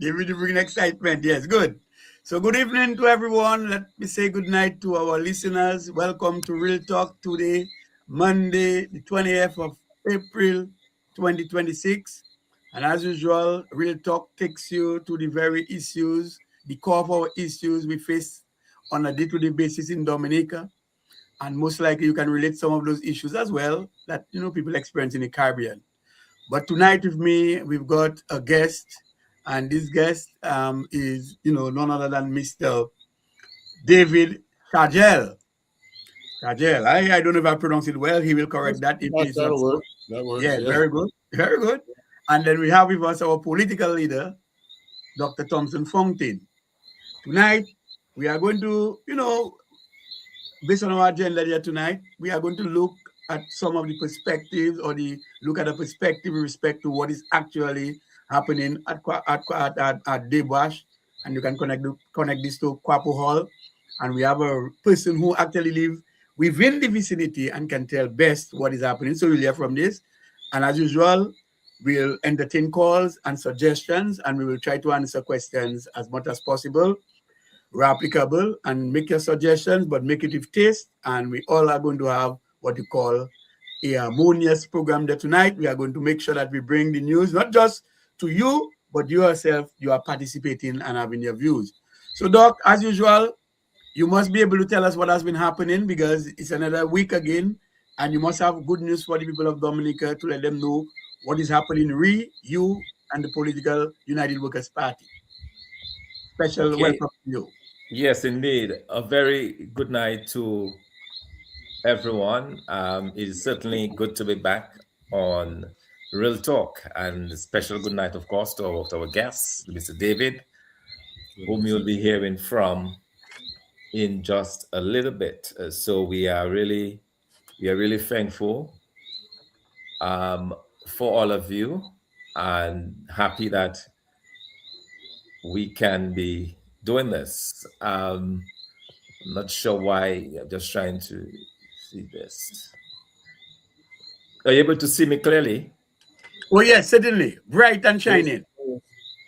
They really bring excitement. Yes, good. So, good evening to everyone. Let me say good night to our listeners. Welcome to Real Talk today, Monday, the 20th of April, 2026. And as usual, Real Talk takes you to the very issues, the core of our issues we face on a day-to-day basis in Dominica. And most likely you can relate some of those issues as well that people experience in the Caribbean. But tonight with me, we've got a guest, and this guest is, none other than Mr. David Shagel. Shagel, I don't know if I pronounce it well. He will correct that if he's not That'll so. work. That works. Yeah, Yeah. very good, very good. And then we have with us our political leader, Dr. Thomson Fontaine. Tonight, we are going to, based on our agenda here tonight, we are going to look at some of the perspectives or the look at the perspective with respect to what is actually happening at Deux Branches, and you can connect this to Kwapo Hall, and we have a person who actually live within the vicinity and can tell best what is happening. So we'll hear from this, and as usual, we'll entertain calls and suggestions, and we will try to answer questions as much as possible replicable and make your suggestions, but make it with taste. And we all are going to have what you call a harmonious program there tonight. We are going to make sure that we bring the news, not just to you, but you yourself, you are participating and having your views. So, Doc, as usual, you must be able to tell us what has been happening because it's another week again, and you must have good news for the people of Dominica to let them know what is happening you, and the political United Workers' Party. Special Okay. welcome to you. Yes, indeed. A very good night to everyone. It is certainly good to be back on Real Talk, and a special good night, of course, to our guest, Mr. David, whom you'll be hearing from in just a little bit. So we are really thankful um, for all of you, and happy that we can be doing this. I'm not sure why. I'm just trying to see this. Are you able to see me clearly? Oh yes, certainly. Bright and Yes. shining.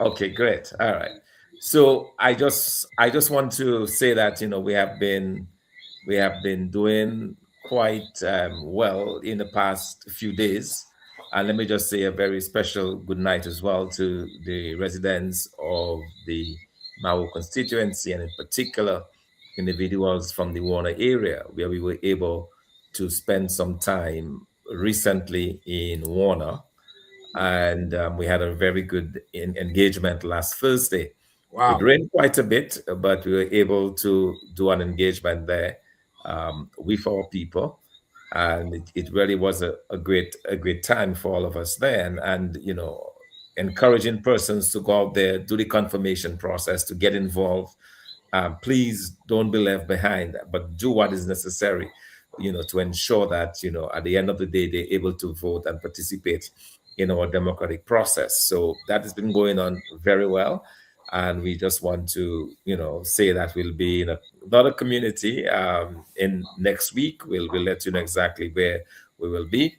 Okay, great. All right. So I just want to say that we have been doing quite well in the past few days, and let me just say a very special good night as well to the residents of the Mau constituency, and in particular individuals from the Warner area, where we were able to spend some time recently in Warner, and we had a very good engagement last Thursday. It Wow. rained quite a bit, but we were able to do an engagement there with our people, and it really was a great time for all of us there, and encouraging persons to go out there, do the confirmation process, to get involved. Please don't be left behind, but do what is necessary, to ensure that at the end of the day they're able to vote and participate in our democratic process. So that has been going on very well, and we just want to say that we'll be in another community in next week. We'll let you know exactly where we will be,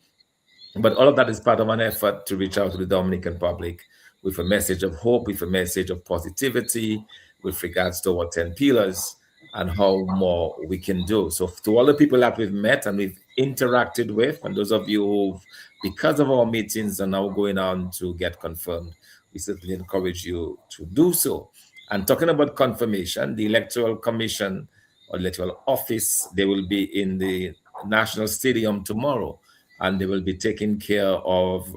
but all of that is part of an effort to reach out to the Dominican public with a message of hope, with a message of positivity, with regards to our 10 pillars and how more we can do. So, to all the people that we've met and we've interacted with, and those of you who've, because of our meetings, are now going on to get confirmed, we certainly encourage you to do so. And talking about confirmation, the Electoral Commission or Electoral Office, they will be in the National Stadium tomorrow, and they will be taking care of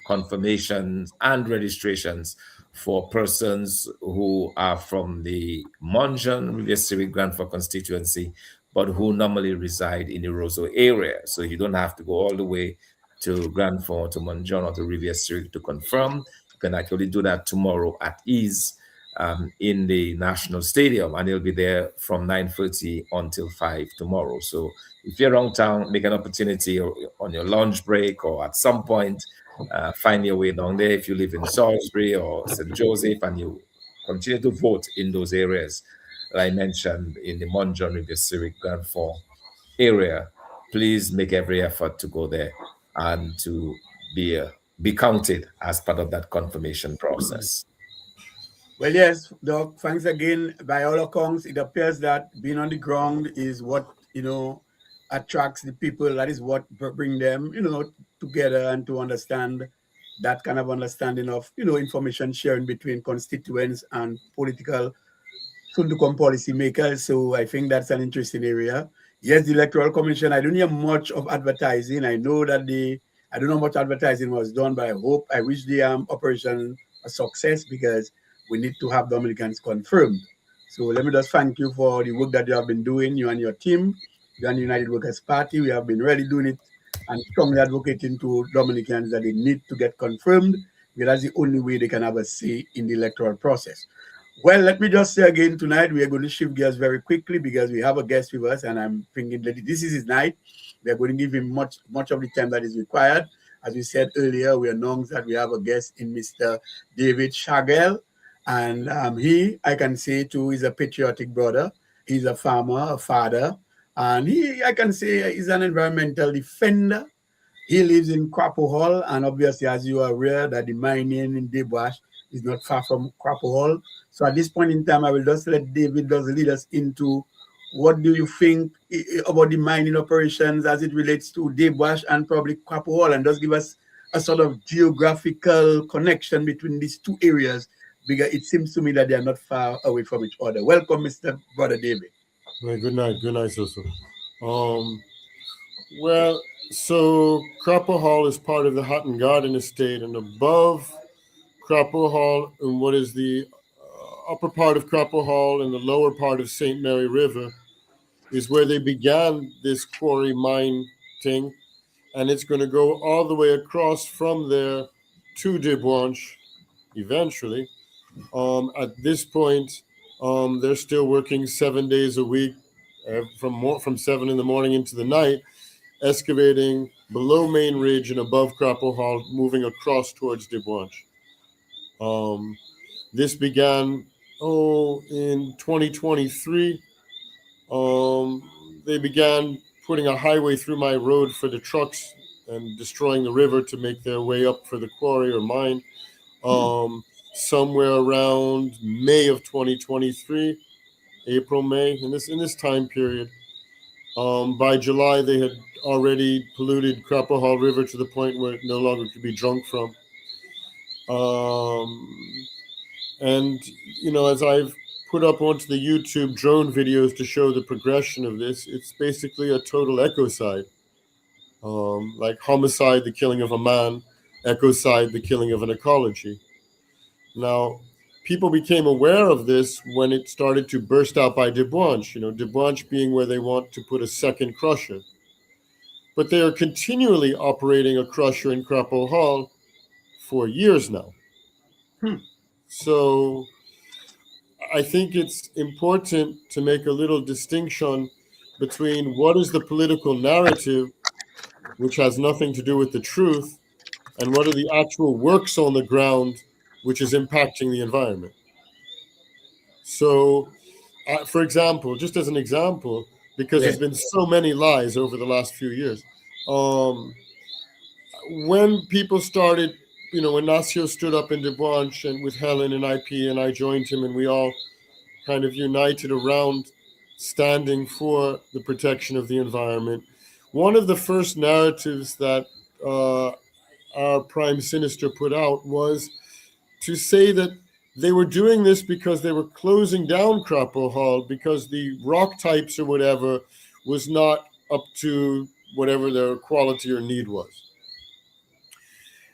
confirmations and registrations for persons who are from the Monjan Riviera Civic Grand Fork constituency, but who normally reside in the Roseau area. So you don't have to go all the way to Grand Fork, to Monjan, or to Riviera Civic to confirm. You can actually do that tomorrow at ease in the National Stadium, and it'll be there from 9:30 until 5 tomorrow. So if you're around town, make an opportunity on your lunch break or at some point, find your way down there. If you live in Salisbury or St. Joseph and you continue to vote in those areas that I mentioned in the Mont John River Civic Grand Fork area, please make every effort to go there and to be counted as part of that confirmation process. Well, yes, Doc, thanks again. By all accounts, it appears that being on the ground is what, attracts the people. That is what bring them, together and to understand that kind of understanding of, information sharing between constituents and political soon to come policymakers. So I think that's an interesting area. Yes, the Electoral Commission, I don't hear much of advertising. I don't know how much advertising was done, but I wish the operation a success because we need to have Dominicans confirmed. So let me just thank you for the work that you have been doing, you and your team, you and the United Workers Party. We have been really doing it and strongly advocating to Dominicans that they need to get confirmed because that's the only way they can have a say in the electoral process. Well, let me just say again tonight, we are going to shift gears very quickly because we have a guest with us, and I'm thinking that this is his night. We are going to give him much of the time that is required. As we said earlier, we announced that we have a guest in Mr. David Shagel, and I can say too, is a patriotic brother. He's a farmer, a father, and I can say, he's an environmental defender. He lives in Crapo Hall, and obviously, as you are aware, that the mining in Deux Branches is not far from Crapo Hall. So at this point in time, I will just let David just lead us into what do you think about the mining operations as it relates to Deux Branches and probably Crapo Hall, and just give us a sort of geographical connection between these two areas because it seems to me that they are not far away from each other. Welcome, Mr. Brother David. Right, good night, Soso. Um, well, so Cropper Hall is part of the Hutton Garden Estate, and above Cropper Hall, and what is the upper part of Cropper Hall and the lower part of St. Mary River, is where they began this quarry mine thing, and it's going to go all the way across from there to Deux Branches eventually. At this point, they're still working 7 days a week, from 7 in the morning into the night, excavating below Main Ridge and above Cropper Hall, moving across towards Deux Branches. This began in 2023. They began putting a highway through my road for the trucks and destroying the river to make their way up for the quarry or mine. Somewhere around May of 2023, April, May, in this time period. By July, they had already polluted Cropper Hall River to the point where it no longer could be drunk from. And, as I've put up onto the YouTube drone videos to show the progression of this, it's basically a total ecocide. Like homicide, the killing of a man, ecocide, the killing of an ecology. Now, people became aware of this when it started to burst out by Deux Branches, Deux Branches being where they want to put a second crusher. But they are continually operating a crusher in Cropper Hall for years now. So I think it's important to make a little distinction between what is the political narrative, which has nothing to do with the truth, and what are the actual works on the ground, which is impacting the environment. So, for example, just as an example, because there's been so many lies over the last few years, when people started, when Nacio stood up in Deux Branches and with Helen and IP, and I joined him, and we all kind of united around standing for the protection of the environment. One of the first narratives that our Prime Minister put out was to say that they were doing this because they were closing down Cropper Hall because the rock types or whatever was not up to whatever their quality or need was.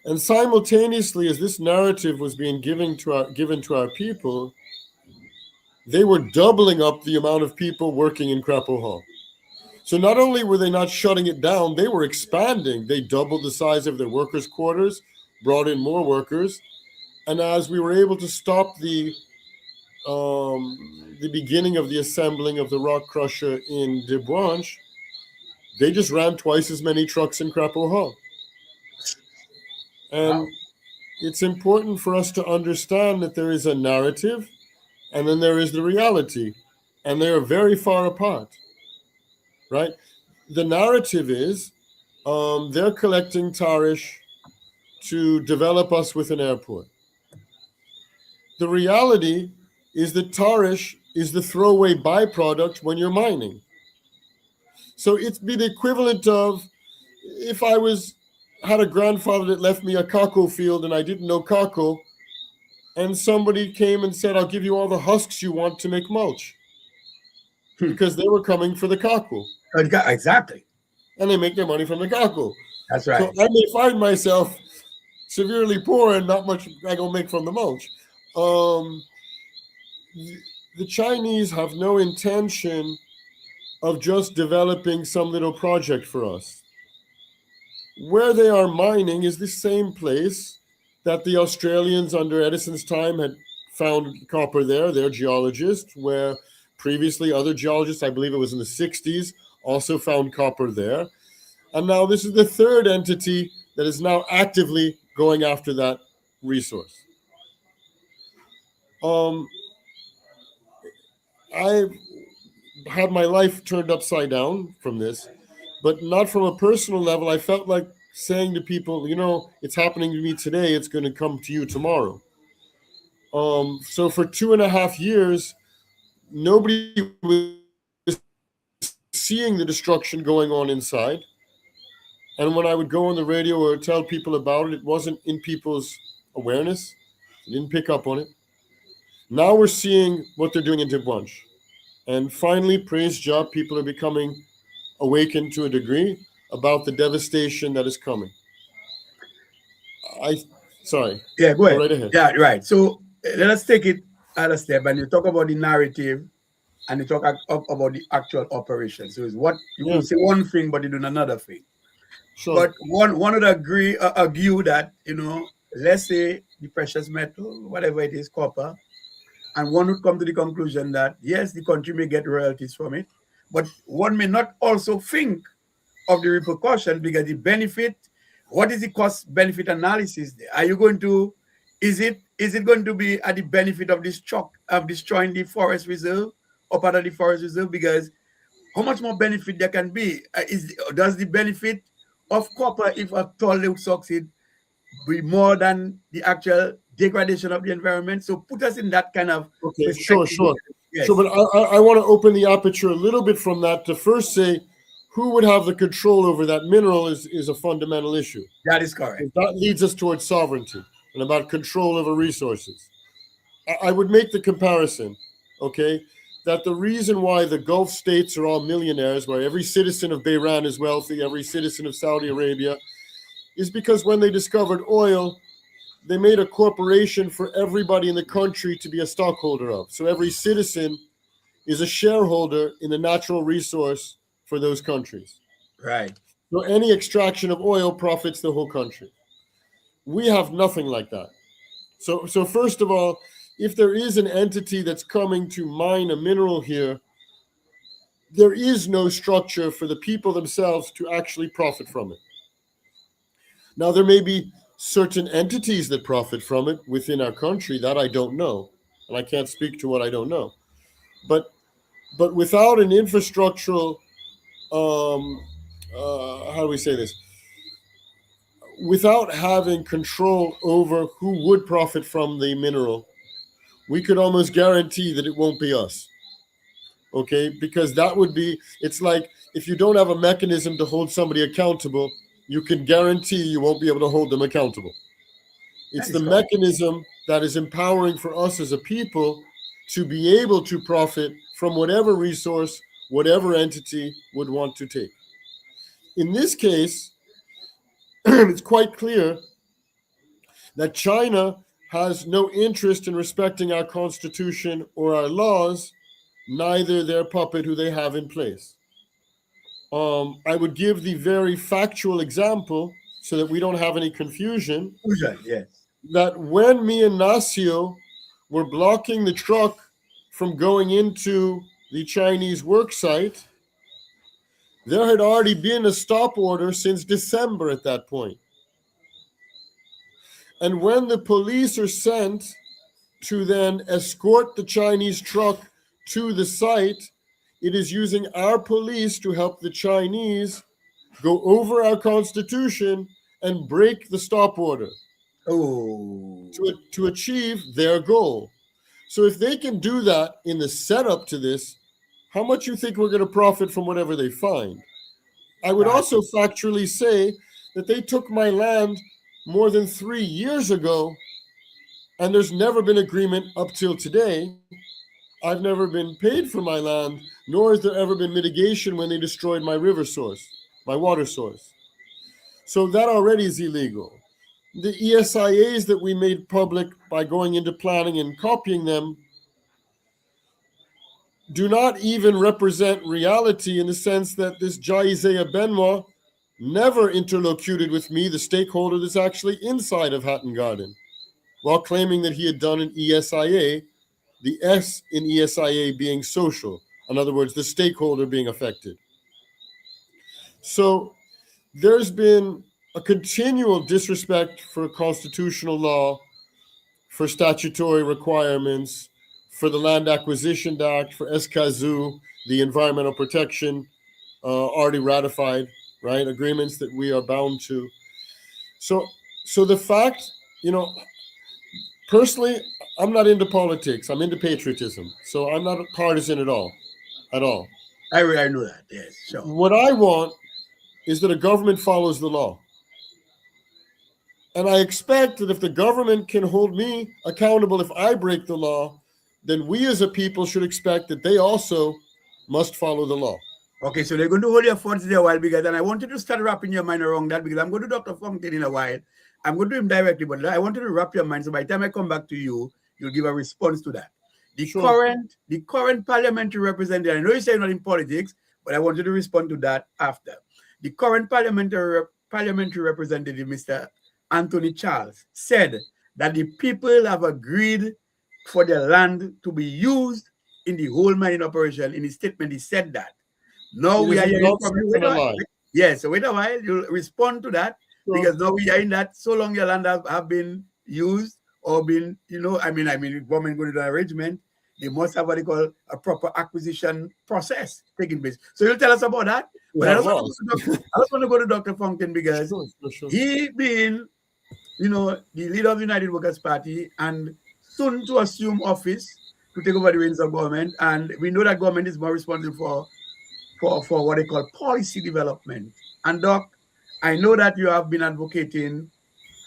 And simultaneously, as this narrative was being given to our people, they were doubling up the amount of people working in Cropper Hall. So not only were they not shutting it down, they were expanding. They doubled the size of their workers' quarters, brought in more workers. And as we were able to stop the beginning of the assembling of the rock crusher in Deux Branches, they just ran twice as many trucks in Cropper Hall. And it's important for us to understand that there is a narrative and then there is the reality, and they are very far apart, right? The narrative is they're collecting tariff to develop us with an airport. The reality is that tarish is the throwaway byproduct when you're mining. So it's be the equivalent of if I had a grandfather that left me a cocoa field and I didn't know cocoa, and somebody came and said, I'll give you all the husks you want to make mulch. Because they were coming for the cocoa. Exactly. And they make their money from the cocoa. That's right. So I may find myself severely poor and not much I gonna make from the mulch. The Chinese have no intention of just developing some little project for us. Where they are mining is the same place that the Australians under Edison's time had found copper there. They're geologists, where previously other geologists, I believe it was in the 60s, also found copper there. And now this is the third entity that is now actively going after that resource. I've had my life turned upside down from this, but not from a personal level. I felt like saying to people, it's happening to me today, it's going to come to you tomorrow. So for 2.5 years, nobody was seeing the destruction going on inside. And when I would go on the radio or tell people about it, it wasn't in people's awareness. They didn't pick up on it. Now we're seeing what they're doing in Deux Branches. And finally, praise job, people are becoming awakened to a degree about the devastation that is coming. Sorry. Yeah, go ahead. Go right ahead. Yeah, right. So let us take it at a step, and you talk about the narrative, and you talk about the actual operation. So it's what you will say one thing, but you do another thing. Sure. But one would argue that, let's say the precious metal, whatever it is, copper, and one would come to the conclusion that, yes, the country may get royalties from it, but one may not also think of the repercussion, because the benefit, what is the cost-benefit analysis there? Are you going to, is it going to be at the benefit of this of destroying the forest reserve or part of the forest reserve? Because how much more benefit there can be? Does the benefit of copper, if at all they succeed, be more than the actual degradation of the environment? So put us in that kind of Sure. Yes. Sure, but I want to open the aperture a little bit from that to first say who would have the control over that mineral is a fundamental issue. That is correct. That leads us towards sovereignty and about control over resources. I would make the comparison, that the reason why the Gulf states are all millionaires, where every citizen of Bahrain is wealthy, every citizen of Saudi Arabia, is because when they discovered oil, they made a corporation for everybody in the country to be a stockholder of. So every citizen is a shareholder in the natural resource for those countries. Right. So any extraction of oil profits the whole country. We have nothing like that. So first of all, if there is an entity that's coming to mine a mineral here, there is no structure for the people themselves to actually profit from it. Now, there may be certain entities that profit from it within our country that I don't know, and I can't speak to what I don't know. But without an infrastructural, how do we say this? Without having control over who would profit from the mineral, we could almost guarantee that it won't be us. Because that would be, it's like if you don't have a mechanism to hold somebody accountable, you can guarantee you won't be able to hold them accountable. It's the mechanism that is empowering for us as a people to be able to profit from whatever resource, whatever entity would want to take. In this case, it's quite clear that China has no interest in respecting our constitution or our laws, neither their puppet who they have in place. I would give the very factual example so that we don't have any confusion. Yes. That when me and Nasio were blocking the truck from going into the Chinese work site, there had already been a stop order since December at that point. And when the police are sent to then escort the Chinese truck to the site, it is using our police to help the Chinese go over our constitution and break the stop order. Oh, to achieve their goal. So if they can do that in the setup to this, how much you think we're going to profit from whatever they find? I would that, also factually say that they took my land more than 3 years ago, and there's never been agreement up till today. I've never been paid for my land, nor has there ever been mitigation when they destroyed my river source, my water source. So that already is illegal. The ESIAs that we made public by going into planning and copying them do not even represent reality, in the sense that this Isaiah Benoit never interlocuted with me, the stakeholder that's actually inside of Hatton Garden, while claiming that he had done an ESIA, the S in ESIA being social, in other words, the stakeholder being affected. So there's been a continual disrespect for constitutional law, for statutory requirements, for the Land Acquisition Act, for SKZU, the environmental protection already ratified, right? Agreements that we are bound to. So, so the fact, personally, I'm not into politics. I'm into patriotism. So I'm not partisan at all, at all. I know that. Yes, sure. What I want is that a government follows the law. And I expect that if the government can hold me accountable if I break the law, then we as a people should expect that they also must follow the law. Okay, so they're going to hold your thoughts there a while, because, and I want you to start wrapping your mind around that, because I'm going to Dr. Fontaine in a while. I'm going to him directly, but I want you to wrap your mind, so by the time I come back to you, you'll give a response to that. The Sure. current parliamentary representative, I know you say you're not in politics, but I want you to respond to that after. The current parliamentary representative, Mr. Anthony Charles, said that the people have agreed for their land to be used in the whole mining operation. In his statement, he said that. Now It we is are a hearing from you. nonsense and a lie. Yes, so wait a while, you'll respond to that, Sure. because now we are in that so long your land have been used or been, I mean, if government going to do an arrangement, they must have what they call a proper acquisition process taking place. So you'll tell us about that. But I just want to go to Dr. Fontaine, because Sure. he being, the leader of the United Workers' Party and soon to assume office to take over the reins of government. And we know that government is more responsible for what they call policy development. And Doc, I know that you have been advocating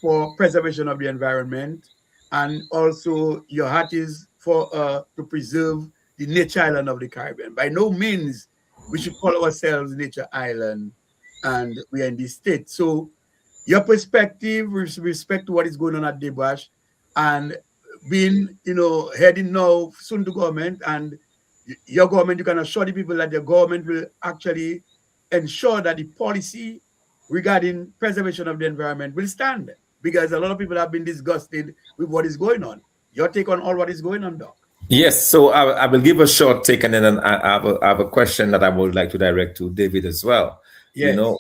for preservation of the environment, and also your heart is for to preserve the nature island of the Caribbean. By no means we should call ourselves nature island, and we are in this state. So your perspective with respect to what is going on at Deux Branches, and being, heading now soon to government, and your government, you can assure the people that your government will actually ensure that the policy regarding preservation of the environment will stand, because a lot of people have been disgusted with what is going on. Your take on all what is going on, Doc? Yes, so I will give a short take, and then I have a question that I would like to direct to David as well. You Yes. know,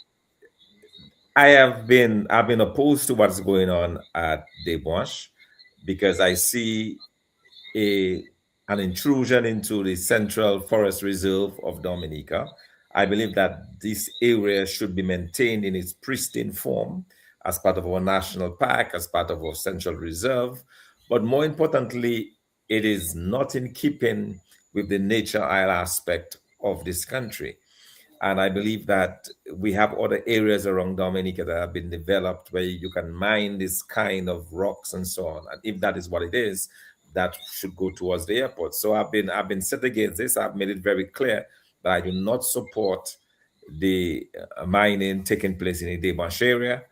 I've been opposed to what's going on at Deux Branches, because I see a an intrusion into the Central Forest Reserve of Dominica. I believe that this area should be maintained in its pristine form as part of our national park, as part of our Central Reserve. But more importantly, it is not in keeping with the nature isle aspect of this country. And I believe that we have other areas around Dominica that have been developed where you can mine this kind of rocks and so on. And if that is what it is, that should go towards the airport. So I've been set against this. I've made it very clear that I do not support the mining taking place in the Deux Branches area.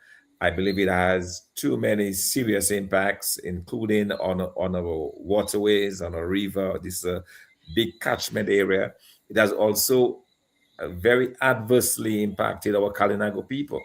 I believe it has too many serious impacts, including on our waterways, on our river. This is a big catchment area. It has also very adversely impacted our Kalinago people.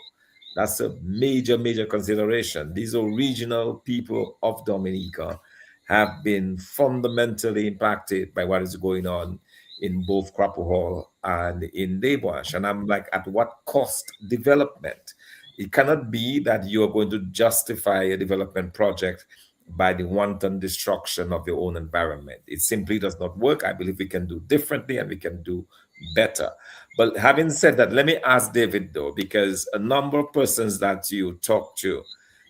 That's a major, major consideration. These original people of Dominica have been fundamentally impacted by what is going on in both Crapo Hall and in Deux Branches. And I'm like, at what cost development? It cannot be that you're going to justify a development project by the wanton destruction of your own environment. It simply does not work. I believe we can do differently and we can do better. But having said that, let me ask David though, because a number of persons that you talk to,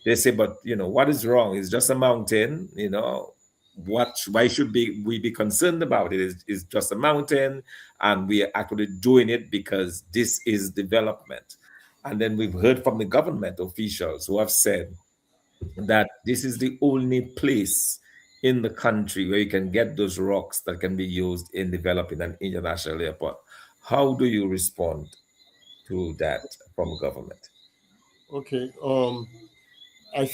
they say, but what is wrong? It's just a mountain. Why should we be concerned about it? It's just a mountain, and we are actually doing it because this is development. And then we've heard from the government officials who have said that this is the only place in the country where you can get those rocks that can be used in developing an international airport. How do you respond to that from government? Okay. I,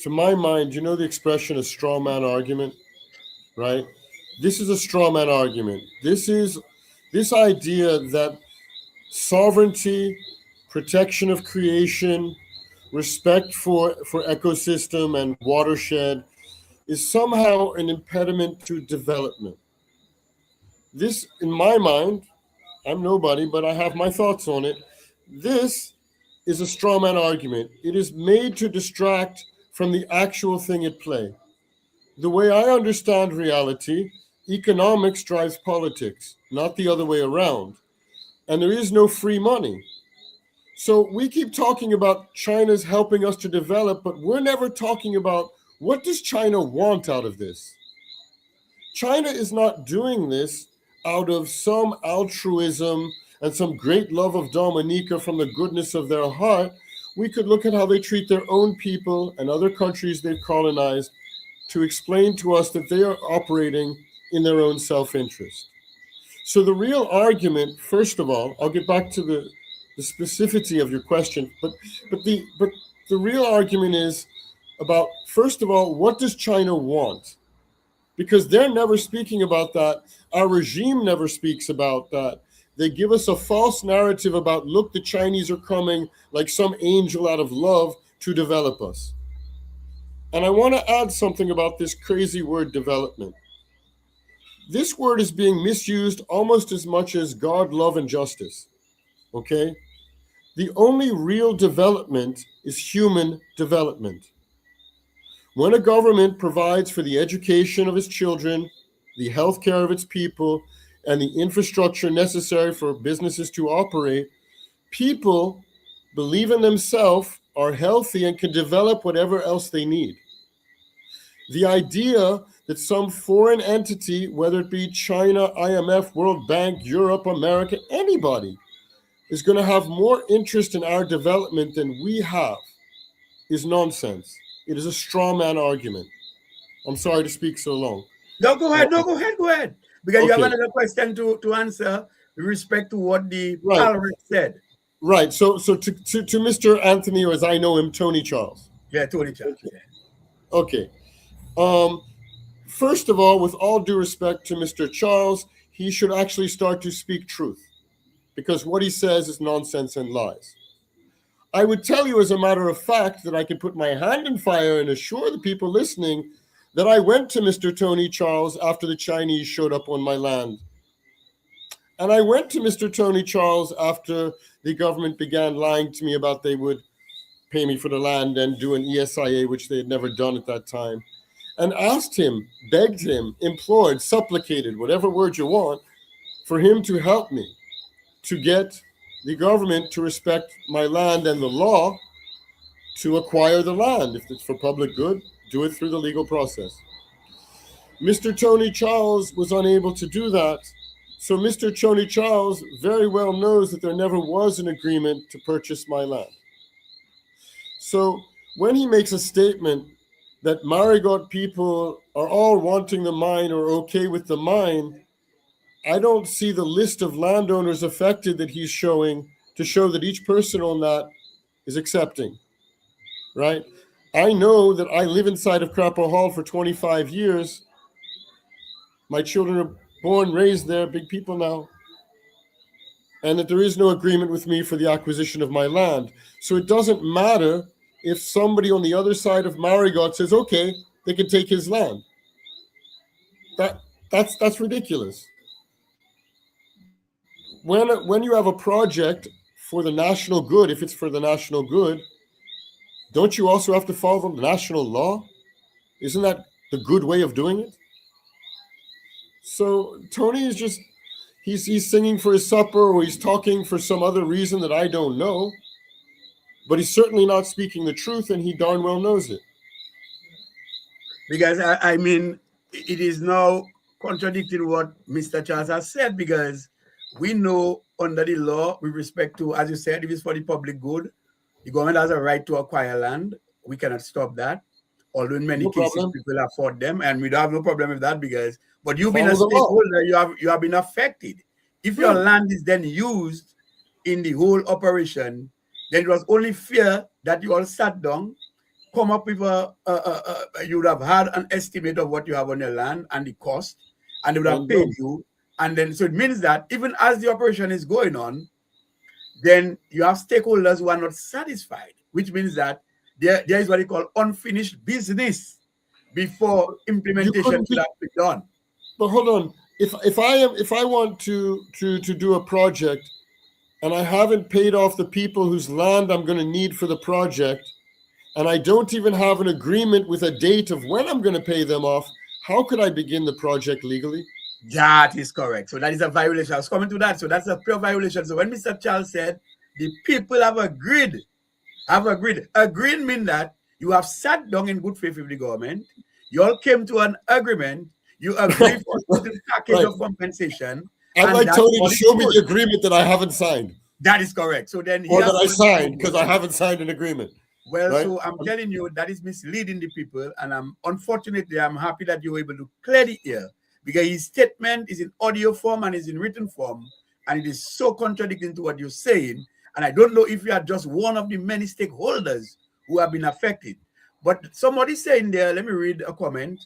to my mind, the expression "a straw man argument," right? This is a straw man argument. This idea that sovereignty, protection of creation, respect for ecosystem and watershed is somehow an impediment to development. This, in my mind, I'm nobody, but I have my thoughts on it. This is a straw man argument. It is made to distract from the actual thing at play. The way I understand reality, economics drives politics, not the other way around. And there is no free money. So we keep talking about China's helping us to develop, but we're never talking about what does China want out of this? China is not doing this out of some altruism and some great love of Dominica from the goodness of their heart. We could look at how they treat their own people and other countries they've colonized to explain to us that they are operating in their own self-interest. So the real argument, first of all, I'll get back to the specificity of your question, but the real argument is about, first of all, what does China want? Because they're never speaking about that. Our regime never speaks about that. They give us a false narrative about, look, the Chinese are coming like some angel out of love to develop us. And I want to add something about this crazy word development. This word is being misused almost as much as God, love, and justice. Okay? The only real development is human development. When a government provides for the education of its children, the health care of its people, and the infrastructure necessary for businesses to operate, people believe in themselves, are healthy, and can develop whatever else they need. The idea that some foreign entity, whether it be China, IMF, World Bank, Europe, America, anybody, is going to have more interest in our development than we have is nonsense. It is a straw man argument. I'm sorry to speak so long. No, go ahead. Go ahead. Because you have Okay. another question to answer with respect to what the Right. panel said. Right. So to Mr. Anthony, or as I know him, Tony Charles. Yeah, Tony Charles. Okay. First of all, with all due respect to Mr. Charles, he should actually start to speak truth, because what he says is nonsense and lies. I would tell you as a matter of fact that I can put my hand in fire and assure the people listening that I went to Mr. Tony Charles after the Chinese showed up on my land. And I went to Mr. Tony Charles after the government began lying to me about they would pay me for the land and do an ESIA, which they had never done at that time, and asked him, begged him, implored, supplicated, whatever word you want, for him to help me to get the government to respect my land and the law to acquire the land. If it's for public good, do it through the legal process. Mr. Tony Charles was unable to do that. So Mr. Tony Charles very well knows that there never was an agreement to purchase my land. So when he makes a statement that Marigot people are all wanting the mine or okay with the mine, I don't see the list of landowners affected that he's showing to show that each person on that is accepting, right? I know that I live inside of Crapo Hall for 25 years. My children are born, raised there, big people now. And that there is no agreement with me for the acquisition of my land. So it doesn't matter if somebody on the other side of Marigot says, okay, they can take his land. That's ridiculous. When you have a project for the national good, if it's for the national good, don't you also have to follow the national law? Isn't that the good way of doing it? So Tony is just, he's singing for his supper, or he's talking for some other reason that I don't know. but he's certainly not speaking the truth, and he darn well knows it. Because I mean, it is now contradicting what Mr. Charles has said, because we know under the law, with respect to, as you said, if it's for the public good, the government has a right to acquire land. We cannot stop that. Although in many No cases problem. people afford them, and we don't have no problem with that, because but you've been a Follow the law. stakeholder, you have been affected. If your land is then used in the whole operation, then it was only fair that you all sat down, come up with you would have had an estimate of what you have on your land and the cost, and they would have paid you. And then, so it means that even as the operation is going on, then you have stakeholders who are not satisfied, which means that there is what they call unfinished business before implementation could have been done. But hold on, if I want to do a project, and I haven't paid off the people whose land I'm going to need for the project, and I don't even have an agreement with a date of when I'm going to pay them off, how could I begin the project legally? That is correct. So that is a violation. I was coming to that. So that's a pure violation. So when Mr. Charles said the people have agreed, agreeing means that you have sat down in good faith with the government, you all came to an agreement, you agreed for a certain package of compensation. I'd like Tony to show me the agreement that I haven't signed. That is correct. So then, or that I signed, because I haven't signed an agreement. Well, so I'm telling you, that is misleading the people, and unfortunately I'm happy that you were able to clear the air, because his statement is in audio form and is in written form, and it is so contradicting to what you're saying. And I don't know if you are just one of the many stakeholders who have been affected. But somebody saying there, let me read a comment,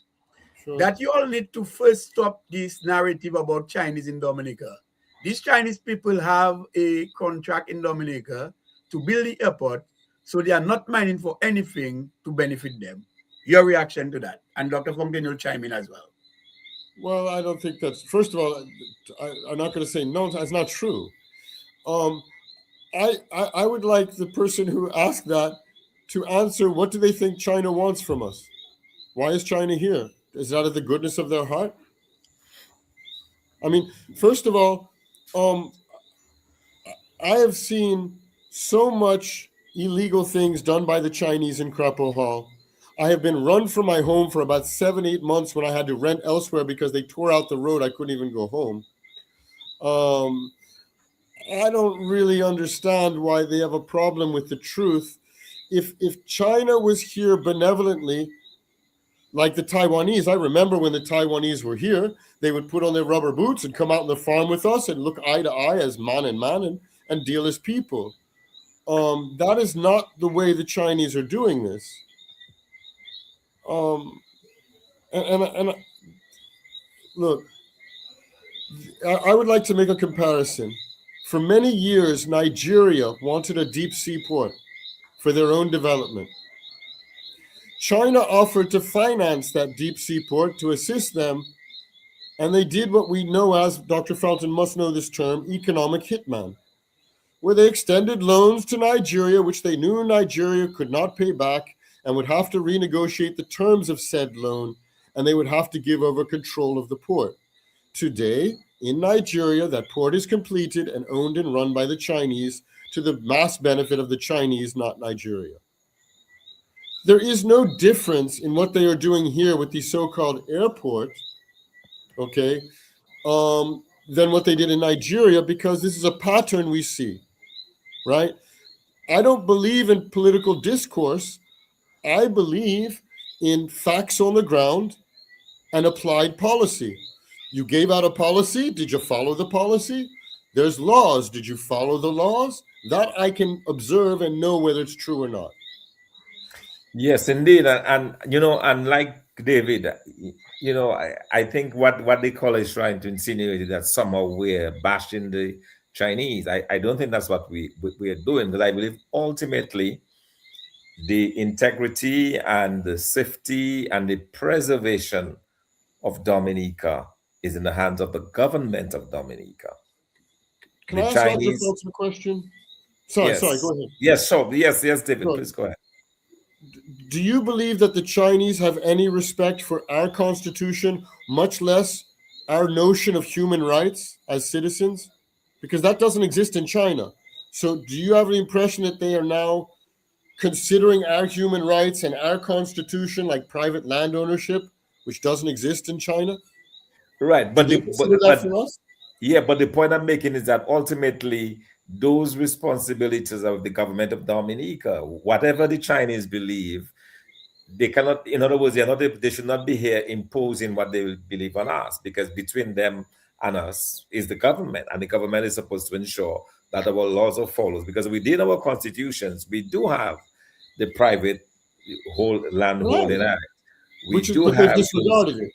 that you all need to first stop this narrative about Chinese in Dominica. These Chinese people have a contract in Dominica to build the airport, so they are not mining for anything to benefit them. Your reaction to that? And Dr. Fontaine will chime in as well. Well, I don't think that's, first of all, I'm not going to say no, that's not true. I would like the person who asked that to answer, what do they think China wants from us? Why is China here? Is that out of the goodness of their heart? I mean, first of all, I have seen so much illegal things done by the Chinese in Crapo Hall. I have been run from my home for about 7-8 months when I had to rent elsewhere because they tore out the road. I couldn't even go home. I don't really understand why they have a problem with the truth. If China was here benevolently, like the Taiwanese, I remember when the Taiwanese were here, they would put on their rubber boots and come out on the farm with us and look eye to eye as man and deal as people. That is not the way the Chinese are doing this. And look, I would like to make a comparison. For many years, Nigeria wanted a deep sea port for their own development. China offered to finance that deep sea port to assist them, and they did what we know as, Dr. Felton must know this term, economic hitman, where they extended loans to Nigeria, which they knew Nigeria could not pay back and would have to renegotiate the terms of said loan, and they would have to give over control of the port. Today, in Nigeria, that port is completed and owned and run by the Chinese to the mass benefit of the Chinese, not Nigeria. There is no difference in what they are doing here with the so-called airport, okay, than what they did in Nigeria, because this is a pattern we see, right? I don't believe in political discourse. I believe in facts on the ground and applied policy. You gave out a policy. Did you follow the policy? There's laws. Did you follow the laws? That I can observe and know whether it's true or not. Yes, indeed. And you know, unlike David, you know, I think what they call is trying to insinuate that somehow we're bashing the Chinese. I don't think that's what we are doing, because I believe ultimately the integrity and the safety and the preservation of Dominica is in the hands of the government of Dominica. Can I ask Dr. Felton a question? Sorry, go ahead. Yes, sure. Yes, David, please go ahead. Do you believe that the Chinese have any respect for our Constitution, much less our notion of human rights as citizens? Because that doesn't exist in China. So do you have the impression that they are now considering our human rights and our constitution like private land ownership, which doesn't exist in China? Right, Do but they consider that for us? yeah, but the point I'm making is that ultimately those responsibilities of the government of Dominica, whatever the Chinese believe, they cannot, in other words, they should not be here imposing what they believe on us, because between them and us is the government, and the government is supposed to ensure that our laws are followed, because within our constitutions we do have the private whole land holding Right. act. We do But they've have those, disregarded it.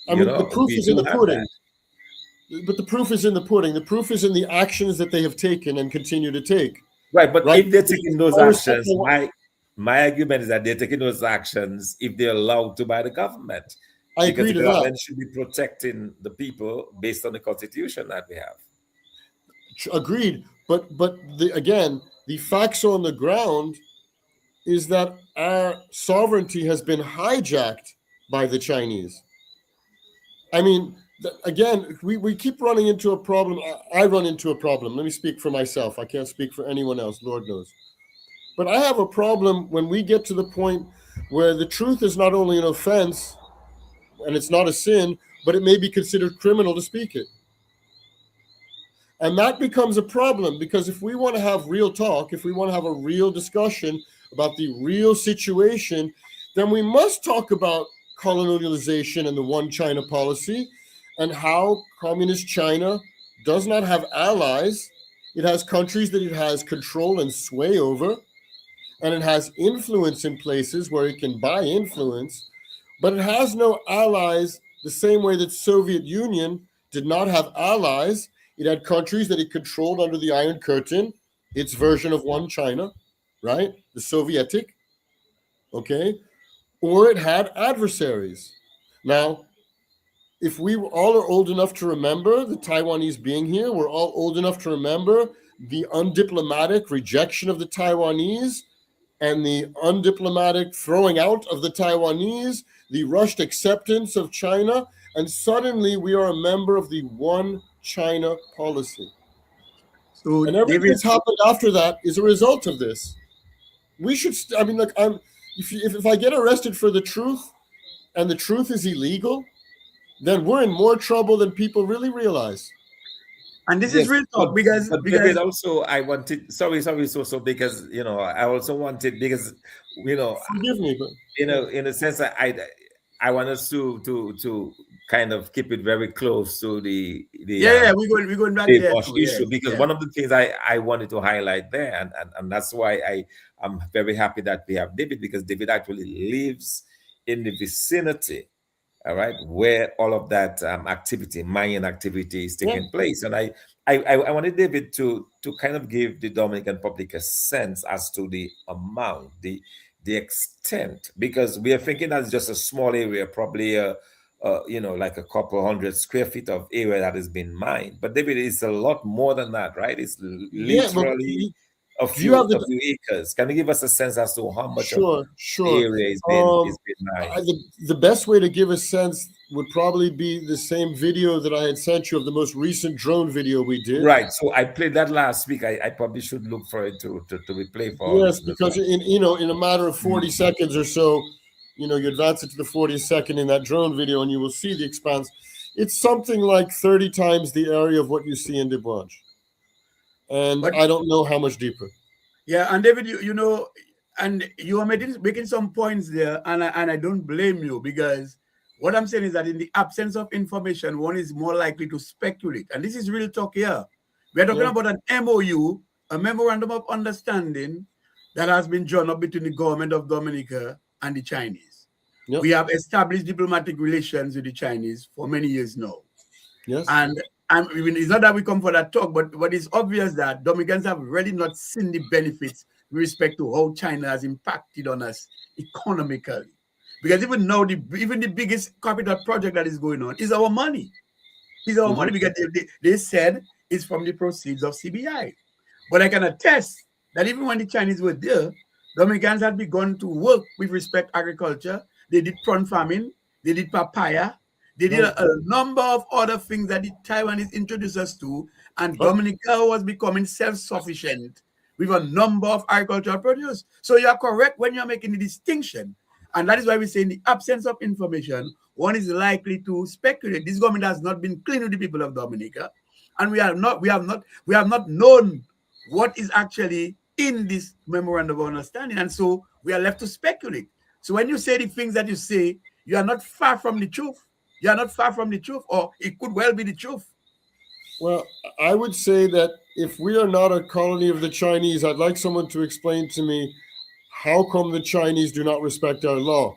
I mean, the proof we is in do the have that. pudding. But the proof is in the pudding. The proof is in the actions that they have taken and continue to take. Right, but Right? if they're taking those I respect actions, my argument is that they're taking those actions if they're allowed to by the government, I because agree the to that. government should be protecting the people based on the constitution that we have. Agreed. But again, the facts on the ground is that our sovereignty has been hijacked by the Chinese. I mean, again, we keep running into a problem. I run into a problem. Let me speak for myself. I can't speak for anyone else, Lord knows. But I have a problem when we get to the point where the truth is not only an offense and it's not a sin, but it may be considered criminal to speak it. And that becomes a problem, because if we want to have real talk, if we want to have a real discussion about the real situation, then we must talk about colonialization and the one China policy, and how communist China does not have allies. It has countries that it has control and sway over, and it has influence in places where it can buy influence, but it has no allies the same way that Soviet Union did not have allies. It had countries that it controlled under the Iron Curtain, its version of one China, right? The Sovietic, okay? Or it had adversaries. Now, if we all are old enough to remember the Taiwanese being here, we're all old enough to remember the undiplomatic rejection of the Taiwanese and the undiplomatic throwing out of the Taiwanese, the rushed acceptance of China, and suddenly we are a member of the one China policy. So And everything David, that's happened after that is a result of this. We should, I mean, look, if I get arrested for the truth and the truth is illegal, then we're in more trouble than people really realize. and this is real talk, because David, also I wanted, sorry, so because I also wanted, because Forgive me, but in a sense I want us to kind of keep it very close to the we're going back Deux there Branches too, issue, because one of the things I wanted to highlight there, and that's why I'm very happy that we have David, because David actually lives in the vicinity, all right, where all of that activity, mining activity, is taking place. And I wanted David to kind of give the Dominican public a sense as to the amount, the extent, because we are thinking that's just a small area, probably like a couple 100 square feet of area that has been mined. But David, it's a lot more than that, right? It's literally a few acres. Can you give us a sense as to how much of the area is being mined? The best way to give a sense would probably be the same video that I had sent you of the most recent drone video we did. Right. So I played that last week. I probably should look for it to replay for yes, because in a matter of 40 seconds or so, you advance it to the 40th second in that drone video, and you will see the expanse. It's something like 30 times the area of what you see in Deux Branches. And I don't know how much deeper. Yeah, and David, and you are making some points there, and I don't blame you, because what I'm saying is that in the absence of information, one is more likely to speculate. And this is real talk here. We're talking about an MOU, a Memorandum of Understanding, that has been drawn up between the government of Dominica and the Chinese. Yep. We have established diplomatic relations with the Chinese for many years now. Yes. And it's not that we come for that talk, but it's obvious that Dominicans have really not seen the benefits with respect to how China has impacted on us economically. Because even now, even the biggest capital project that is going on is our money. It's our money, because they said it's from the proceeds of CBI. But I can attest that even when the Chinese were there, Dominicans had begun to work with respect to agriculture. They did prawn farming, they did papaya, they did a number of other things that the Taiwanese introduced us to, and Dominica was becoming self-sufficient with a number of agricultural produce. So you are correct when you're making the distinction. And that is why we say in the absence of information, one is likely to speculate. This government has not been clean with the people of Dominica, and we have not known what is actually in this memorandum of understanding, and so we are left to speculate. So when you say the things that you say, you are not far from the truth. You are not far from the truth, or it could well be the truth. Well, I would say that if we are not a colony of the Chinese, I'd like someone to explain to me how come the Chinese do not respect our law?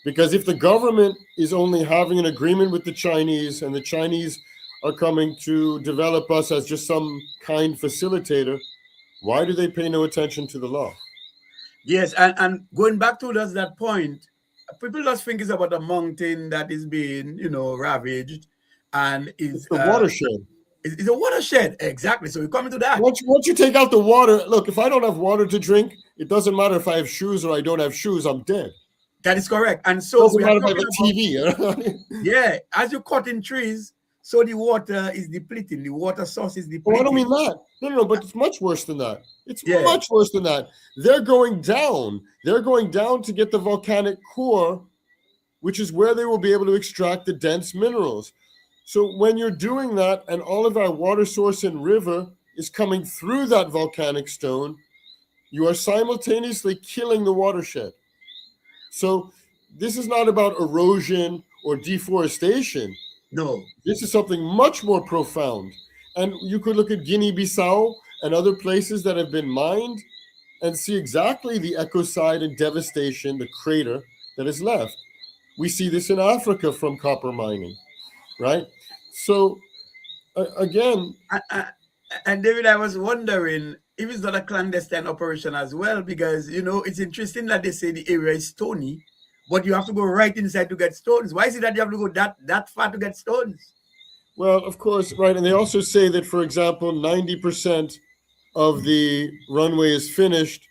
Because if the government is only having an agreement with the Chinese and the Chinese are coming to develop us as just some kind facilitator, why do they pay no attention to the law? Yes, and going back to that point, people just think it's about a mountain that is being, ravaged, and it's the watershed. It's a watershed, exactly. So we come into that. Once you take out the water, look, if I don't have water to drink, it doesn't matter if I have shoes or I don't have shoes, I'm dead. That is correct. And so doesn't matter if I have a TV. Yeah, as you cut in trees, so the water is depleting. The water source is depleting. Oh, I don't mean that. No, but it's much worse than that. It's much worse than that. They're going down. They're going down to get the volcanic core, which is where they will be able to extract the dense minerals. So when you're doing that and all of our water source and river is coming through that volcanic stone, you are simultaneously killing the watershed. So this is not about erosion or deforestation. No. This is something much more profound. And you could look at Guinea-Bissau and other places that have been mined and see exactly the ecocide and devastation, the crater that is left. We see this in Africa from copper mining, right? So, again... And David, I was wondering if it's not a clandestine operation as well, because, it's interesting that they say the area is stony, but you have to go right inside to get stones. Why is it that you have to go that far to get stones? Well, of course, right. And they also say that, for example, 90% of the runway is finished.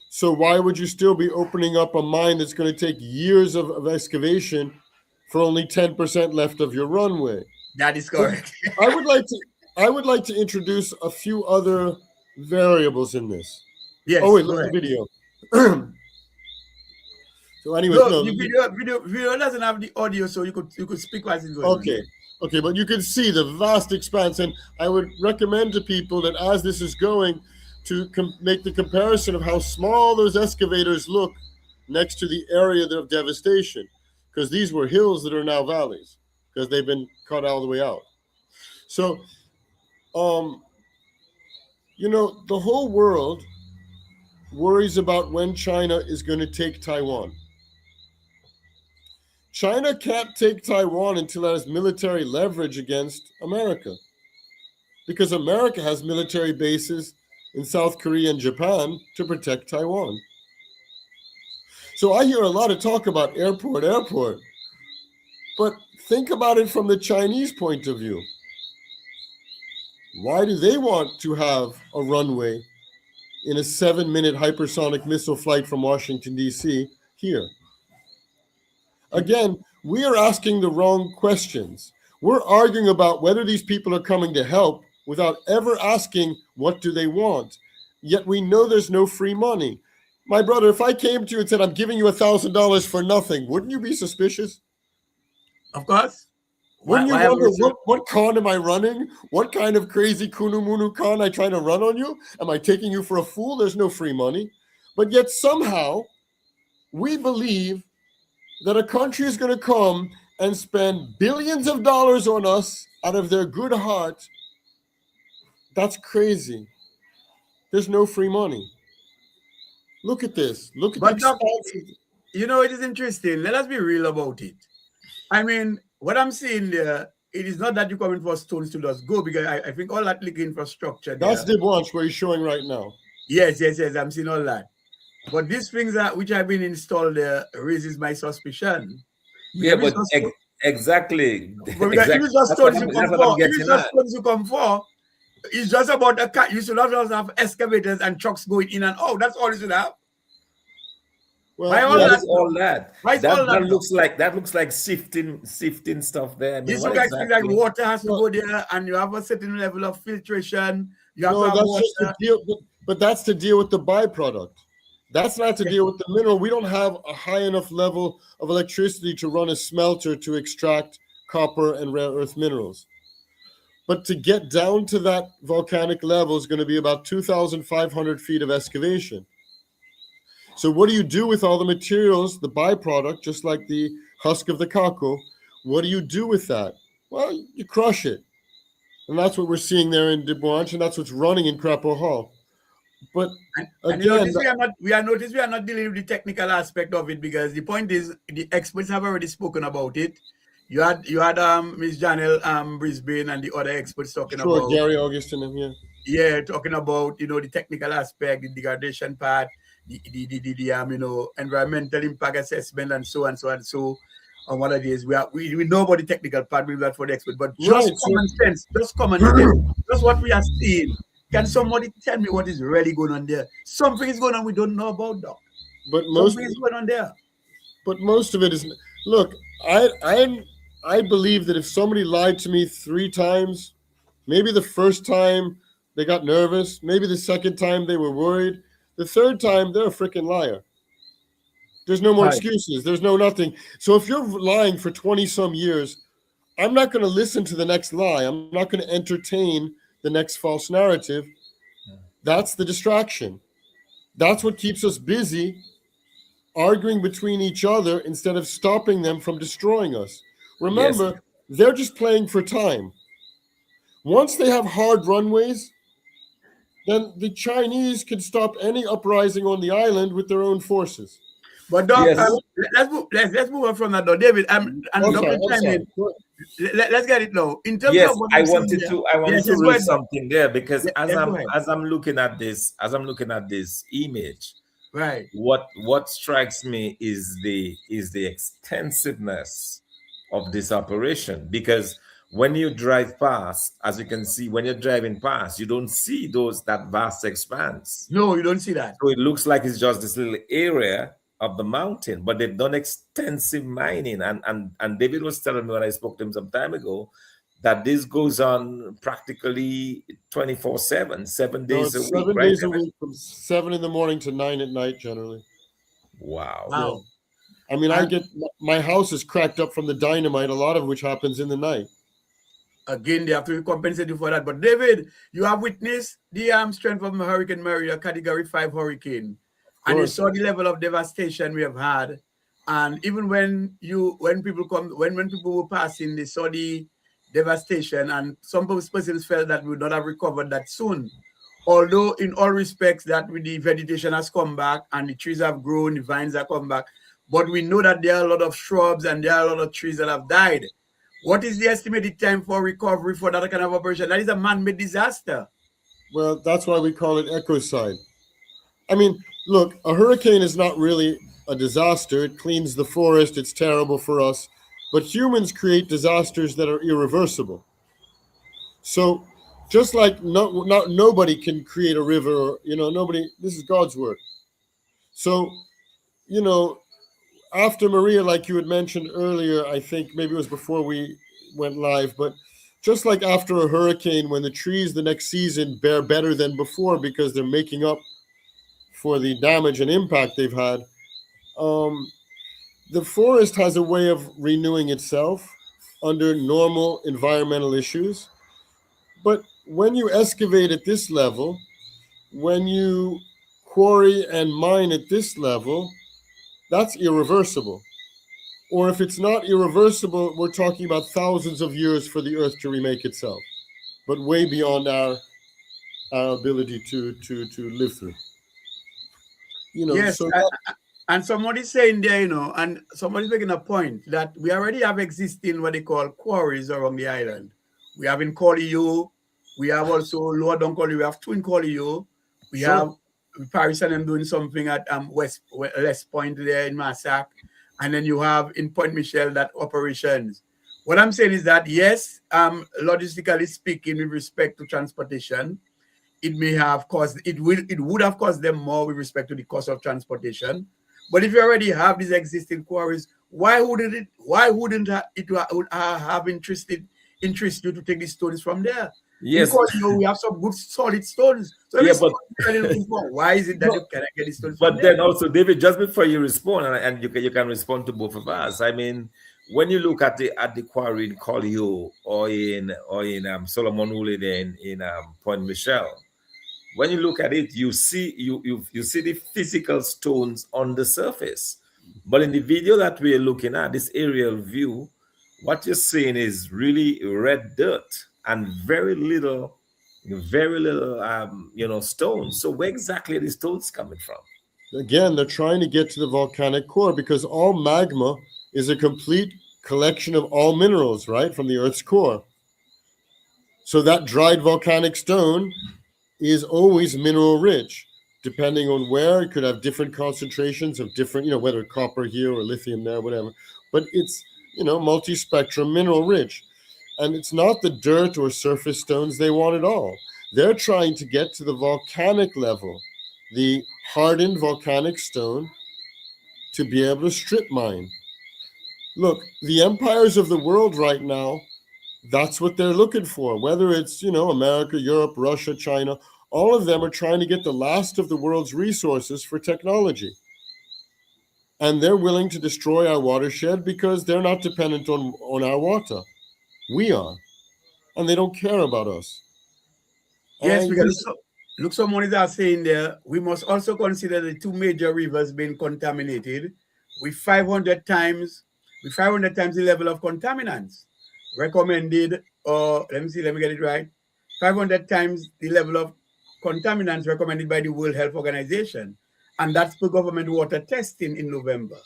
So why would you still be opening up a mine that's going to take years of excavation for only 10% left of your runway? That is correct. So I would like to introduce a few other variables in this. Yes. Oh wait, look at the video. So anyway, the video doesn't have the audio, so you could speak as it's going. Okay, but you can see the vast expanse, and I would recommend to people that as this is going, to make the comparison of how small those excavators look next to the area of devastation, because these were hills that are now valleys, because they've been cut all the way out. So, the whole world worries about when China is going to take Taiwan. China can't take Taiwan until it has military leverage against America, because America has military bases in South Korea and Japan to protect Taiwan. So I hear a lot of talk about airport, but think about it from the Chinese point of view. Why do they want to have a runway in a 7-minute hypersonic missile flight from Washington, D.C. here? Again, we are asking the wrong questions. We're arguing about whether these people are coming to help without ever asking what do they want. Yet we know there's no free money. My brother, if I came to you and said, I'm giving you $1,000 for nothing, wouldn't you be suspicious? Of course. Wouldn't you wonder what con am I running? What kind of crazy kunu-munu con I trying to run on you? Am I taking you for a fool? There's no free money. But yet somehow we believe that a country is going to come and spend billions of dollars on us out of their good heart. That's crazy. There's no free money. Look at this. Look at it is interesting. Let us be real about it. I mean, what I'm seeing there, it is not that you're coming for stones to just go, because I think all that little infrastructure there. That's Deux Branches where he's showing right now. Yes. I'm seeing all that. But these things which have been installed there raises my suspicion. Yeah, but exactly. But if it's just stones you come for, it's just about a car. You should not just have excavators and trucks going in and out. That's all you should have. Well, that looks like sifting stuff there. I mean, this looks like water has to go there, and you have a certain level of filtration. You have to have water. Just But that's to deal with the byproduct. That's not to deal with the mineral. We don't have a high enough level of electricity to run a smelter to extract copper and rare earth minerals. But to get down to that volcanic level is going to be about 2,500 feet of excavation. So what do you do with all the materials, the byproduct, just like the husk of the cocoa? What do you do with that? Well, you crush it. And that's what we're seeing there in Deux Branches, and that's what's running in Crapo Hall. But and you notice we are not dealing with the technical aspect of it, because the point is the experts have already spoken about it. You had Miss Janelle Brisbane and the other experts talking about Gary Augustin, talking about the technical aspect, the degradation part, the environmental impact assessment, and so on. On one of these, we know about the technical part, we that for the expert, but just common sense, just what we are seeing. Can somebody tell me what is really going on there? Something is going on we don't know about, Doc. But something is going on there. But most of it is. Look, I believe that if somebody lied to me 3 times, maybe the first time they got nervous, maybe the second time they were worried, the third time they're a freaking liar. There's no more excuses. There's no nothing. So if you're lying for 20 some years, I'm not going to listen to the next lie. I'm not going to entertain the next false narrative. That's the distraction. That's what keeps us busy arguing between each other instead of stopping them from destroying us. Remember, they're just playing for time. Once they have hard runways, then the Chinese can stop any uprising on the island with their own forces. But Doc, let's move on from that, though. David, let's get it now. In terms of what I wanted to read something there, because as I'm looking at this image, right, what strikes me is the extensiveness of this operation, because when you drive past, as you can see, when you're driving past, you don't see that vast expanse. No, you don't see that. So it looks like it's just this little area of the mountain, but they've done extensive mining. And David was telling me when I spoke to him some time ago that this goes on practically 24/7, 7 days a week. 7 days a week, from 7 in the morning to 9 at night, generally. Wow. Yeah. I mean, my house is cracked up from the dynamite, a lot of which happens in the night. Again, they have to compensate you for that. But David, you have witnessed the strength of Hurricane Maria, Category 5 hurricane. And you saw the level of devastation we have had. And even when people were passing, they saw the devastation, and some persons felt that we would not have recovered that soon. Although in all respects that with the vegetation has come back and the trees have grown, the vines have come back. But we know that there are a lot of shrubs and there are a lot of trees that have died. What is the estimated time for recovery for that kind of operation? That is a man-made disaster. Well, that's why we call it ecocide. I mean, look, a hurricane is not really a disaster. It cleans the forest. It's terrible for us. But humans create disasters that are irreversible. So just like nobody can create a river, or, nobody, this is God's work. So, after Maria, like you had mentioned earlier, I think maybe it was before we went live, but just like after a hurricane, when the trees the next season bear better than before because they're making up for the damage and impact they've had, the forest has a way of renewing itself under normal environmental issues. But when you excavate at this level, when you quarry and mine at this level, that's irreversible. Or if it's not irreversible, we're talking about thousands of years for the earth to remake itself, but way beyond our ability to live through. Yes, and somebody's saying there, and somebody's making a point that we already have existing what they call quarries around the island. We have in Collio, we have also lower down Collio, we have twin Collio, we have Paris and them doing something at West Point there in Massac, and then you have in Point Michel that operations. What I'm saying is that yes, logistically speaking, with respect to transportation, it may have caused it would have cost them more with respect to the cost of transportation. But if you already have these existing quarries, why wouldn't it have interest you to take the stones from there? In Yes, Cornwall, we have some good solid stones. So yeah, every stone you're really looking for, why is it that you cannot get the stones from but there? then also, David, just before you respond, and you can respond to both of us. I mean, when you look at the quarry in Collioure or in Solomon Woolley in Point Michel, when you look at it, you see the physical stones on the surface. But in the video that we're looking at, this aerial view, what you're seeing is really red dirt and very little stones. So where exactly are the stones coming from? Again, they're trying to get to the volcanic core because all magma is a complete collection of all minerals, right, from the Earth's core. So that dried volcanic stone is always mineral rich. Depending on where, it could have different concentrations of different, whether copper here or lithium there, whatever. But it's, multi-spectrum mineral rich. And it's not the dirt or surface stones they want at all. They're trying to get to the volcanic level, the hardened volcanic stone, to be able to strip mine. Look, the empires of the world right now, that's what they're looking for. Whether it's, America, Europe, Russia, China, all of them are trying to get the last of the world's resources for technology. And they're willing to destroy our watershed because they're not dependent on our water. We are. And they don't care about us. Yes, And because look, someone is saying there, we must also consider the two major rivers being contaminated with 500 times the level of contaminants recommended, or let me get it right, 500 times the level of contaminants recommended by the World Health Organization. And that's for government water testing in November.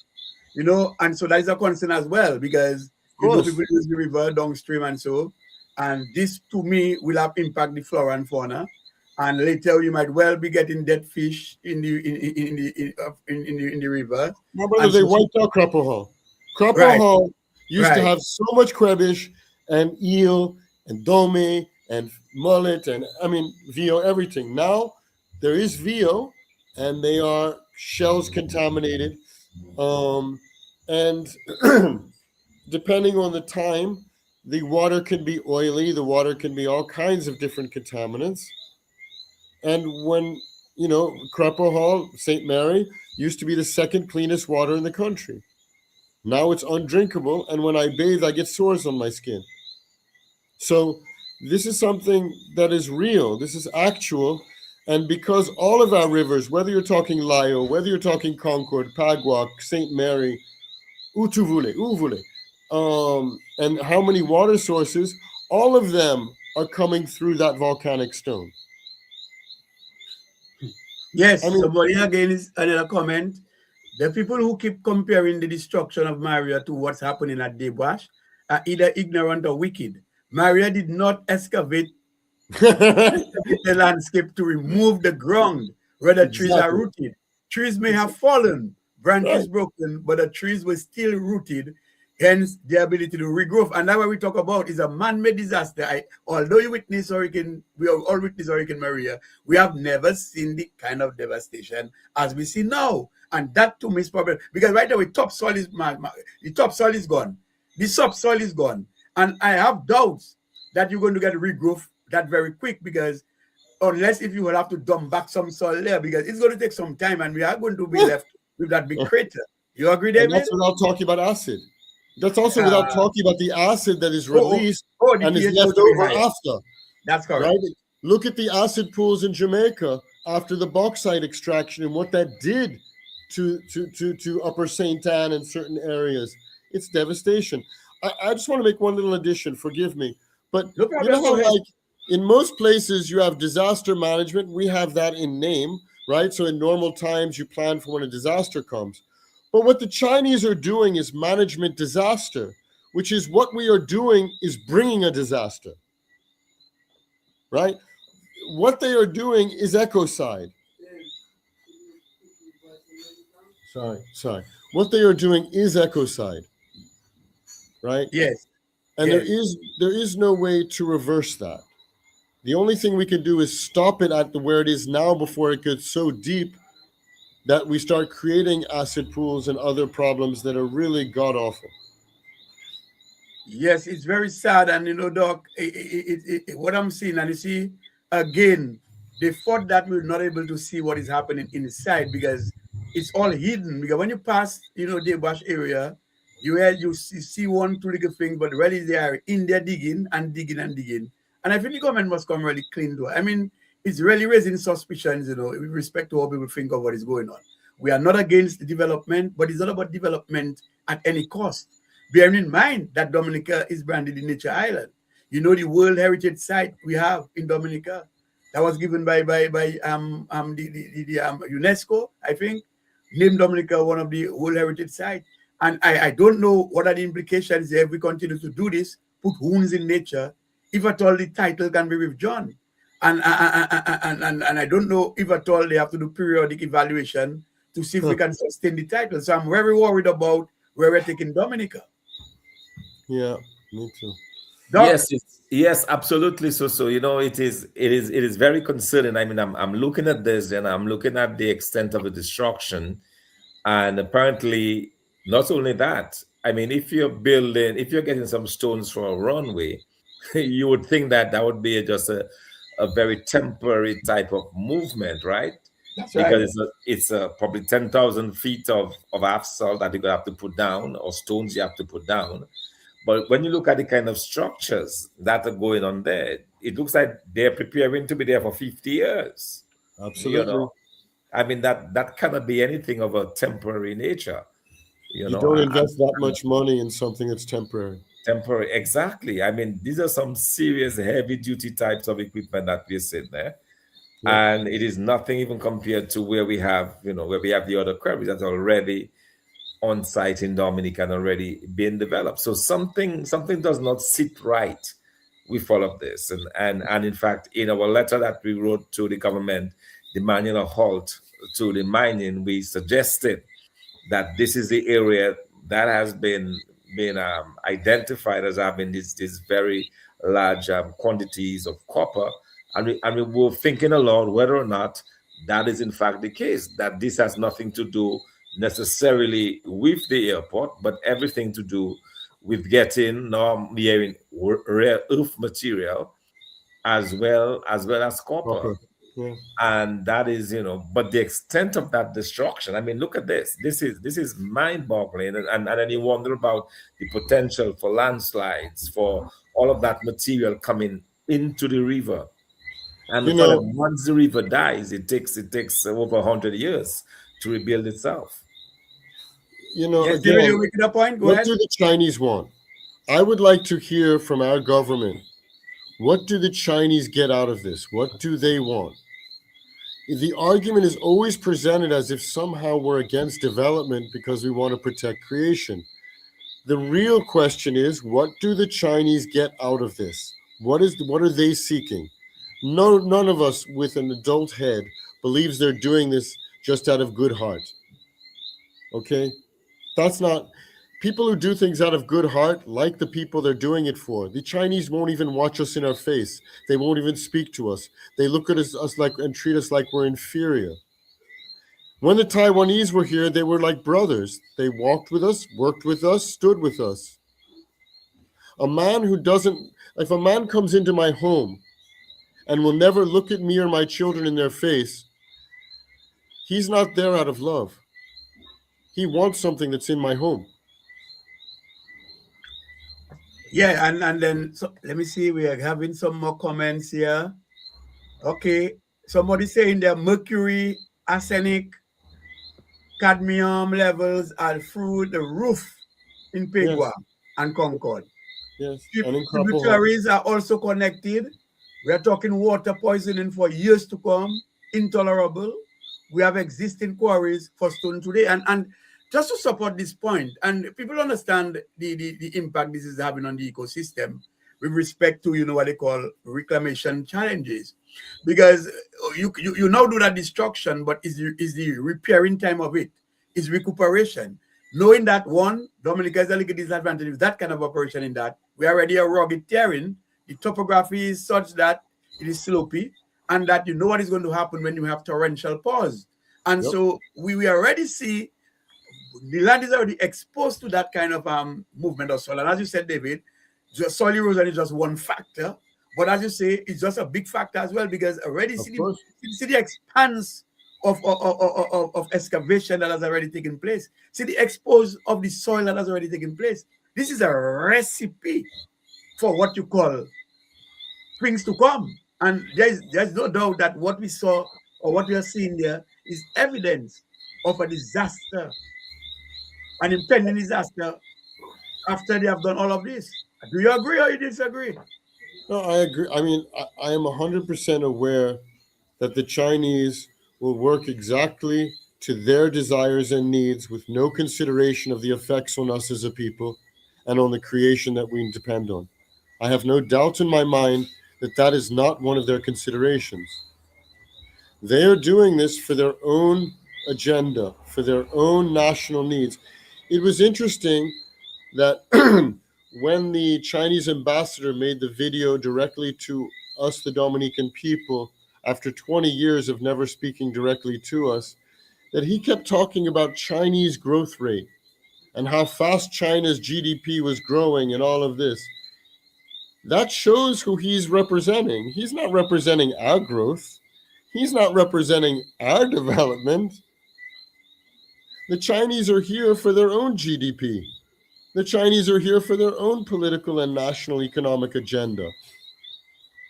And so that is a concern as well, because people use the river downstream and so, and this to me will have impact the flora and fauna. And later you might well be getting dead fish in the river. my brother, they wiped out Crapper Hall. Crapper Right. Hall used to Right. have so much crayfish and eel and dome and mullet and VO, everything. Now there is VO and they are shells contaminated. And depending on the time, the water can be oily, the water can be all kinds of different contaminants. And when, Crapper Hall, St. Mary, used to be the second cleanest water in the country. Now it's undrinkable, and when I bathe, I get sores on my skin. So this is something that is real. This is actual. And because all of our rivers, whether you're talking Layo, whether you're talking Concord, Paguac, St. Mary, Uvule, and how many water sources, all of them are coming through that volcanic stone. Yes, somebody again is another comment. The people who keep comparing the destruction of Maria to what's happening at Deux Branches are either ignorant or wicked. Maria did not excavate the landscape to remove the ground where the trees are rooted. Trees may have fallen, branches broken, but the trees were still rooted, hence the ability to regrowth. And that's what we talk about is a man-made disaster. Although we have all witnessed Hurricane Maria, we have never seen the kind of devastation as we see now. And that to me is problem, because right now the topsoil is gone, the subsoil is gone, and I have doubts that you're going to get regrowth that very quick, because unless if you will have to dump back some soil there, because it's going to take some time and we are going to be left with that big crater. You agree, David? And that's without talking about acid. That's also without talking about the acid that is released and is left over after. That's correct. Right? Look at the acid pools in Jamaica after the bauxite extraction and what that did to Upper St. Anne and certain areas. It's devastation. I just want to make one little addition. Forgive me. But you know how, like, in most places you have disaster management. We have that in name, right? So in normal times you plan for when a disaster comes. But what the Chinese are doing is management disaster, which is what we are doing is bringing a disaster, right? What they are doing is ecocide. Sorry. What they are doing is ecocide, right? Yes. And there is no way to reverse that. The only thing we can do is stop it at where it is now before it gets so deep that we start creating acid pools and other problems that are really god awful. Yes, it's very sad, and Doc, what I'm seeing, and you see, again, they thought that we're not able to see what is happening inside because it's all hidden. Because when you pass, the bush area, you see one two little things, but really they are in there digging and digging and digging. And I think the government must come really clean to it. I mean, it's really raising suspicions, with respect to how people think of what is going on. We are not against the development, but it's not about development at any cost. Bearing in mind that Dominica is branded the nature island. The World Heritage Site we have in Dominica that was given by UNESCO, I think, named Dominica one of the World Heritage Site. And I don't know what are the implications if we continue to do this, put wounds in nature, if at all the title can be withdrawn. And I don't know if at all they have to do periodic evaluation to see if we can sustain the title. So I'm very worried about where we're taking Dominica. Yeah, me too. Doc? Yes, absolutely. So it is very concerning. I mean, I'm looking at this and I'm looking at the extent of the destruction, and apparently not only that. I mean, if you're getting some stones for a runway, you would think that would be just a very temporary type of movement, right? That's right. Because it's probably 10,000 feet of asphalt that you're gonna have to put down, or stones you have to put down. But when you look at the kind of structures that are going on there, it looks like they're preparing to be there for 50 years. Absolutely. I mean, that cannot be anything of a temporary nature. You don't invest that much money in something that's temporary. Temporary, exactly. I mean, these are some serious heavy duty types of equipment that we're seeing there. Yeah. And it is nothing even compared to where we have the other quarries that's already on site in Dominica and already being developed. So something does not sit right with all of this. And in fact, in our letter that we wrote to the government demanding a halt to the mining, we suggested that this is the area that has been identified as having these very large quantities of copper, and we were thinking aloud whether or not that is in fact the case, that this has nothing to do necessarily with the airport, but everything to do with getting nearing rare earth material as well as copper. Yeah. And that is, but the extent of that destruction, I mean, look at this. This is mind-boggling. And then you wonder about the potential for landslides, for all of that material coming into the river. And once the river dies, it takes over 100 years to rebuild itself. Yes, again, point. Go what ahead. do the Chinese want? I would like to hear from our government. What do the Chinese get out of this? What do they want? The argument is always presented as if somehow we're against development because we want to protect creation. The real question is, what do the Chinese get out of this? What are they seeking? None of us with an adult head believes they're doing this just out of good heart. Okay? That's not... People who do things out of good heart like the people they're doing it for. The Chinese won't even watch us in our face. They won't even speak to us. They look at us like and treat us like we're inferior. When the Taiwanese were here, they were like brothers. They walked with us, worked with us, stood with us. A man who doesn't... If a man comes into my home and will never look at me or my children in their face, he's not there out of love. He wants something that's in my home. Yeah, and then let me see. We are having some more comments here. Okay, somebody saying there mercury, arsenic, cadmium levels are through the roof in Pegua and Concord. Yes, tributaries are also connected. We are talking water poisoning for years to come, intolerable. We have existing quarries for stone today, and just to support this point, and people understand the impact this is having on the ecosystem with respect to what they call reclamation challenges, because you now do that destruction, but is the repairing time of it, is recuperation. Knowing that one, Dominica is a little disadvantage with that kind of operation in that we already are rugged terrain. The topography is such that it is slopey, and that you know what is going to happen when you have torrential pause. And so we already see the land is already exposed to that kind of movement of soil. And as you said, David, just soil erosion is just one factor, but as you say, it's just a big factor as well, because already Of course. see the expanse of excavation that has already taken place. See the expose of the soil that has already taken place. This is a recipe for what you call things to come. And there's no doubt that what we saw or what we are seeing there is evidence of a disaster, an impending disaster after they have done all of this. Do you agree or you disagree? No, I agree. I mean, I am 100% aware that the Chinese will work exactly to their desires and needs with no consideration of the effects on us as a people and on the creation that we depend on. I have no doubt in my mind that that is not one of their considerations. They are doing this for their own agenda, for their own national needs. It was interesting that when the Chinese ambassador made the video directly to us, the Dominican people, after 20 years of never speaking directly to us, that he kept talking about Chinese growth rate and how fast China's GDP was growing and all of this. That shows who he's representing. He's not representing our growth. He's not representing our development. The Chinese are here for their own GDP. The Chinese are here for their own political and national economic agenda.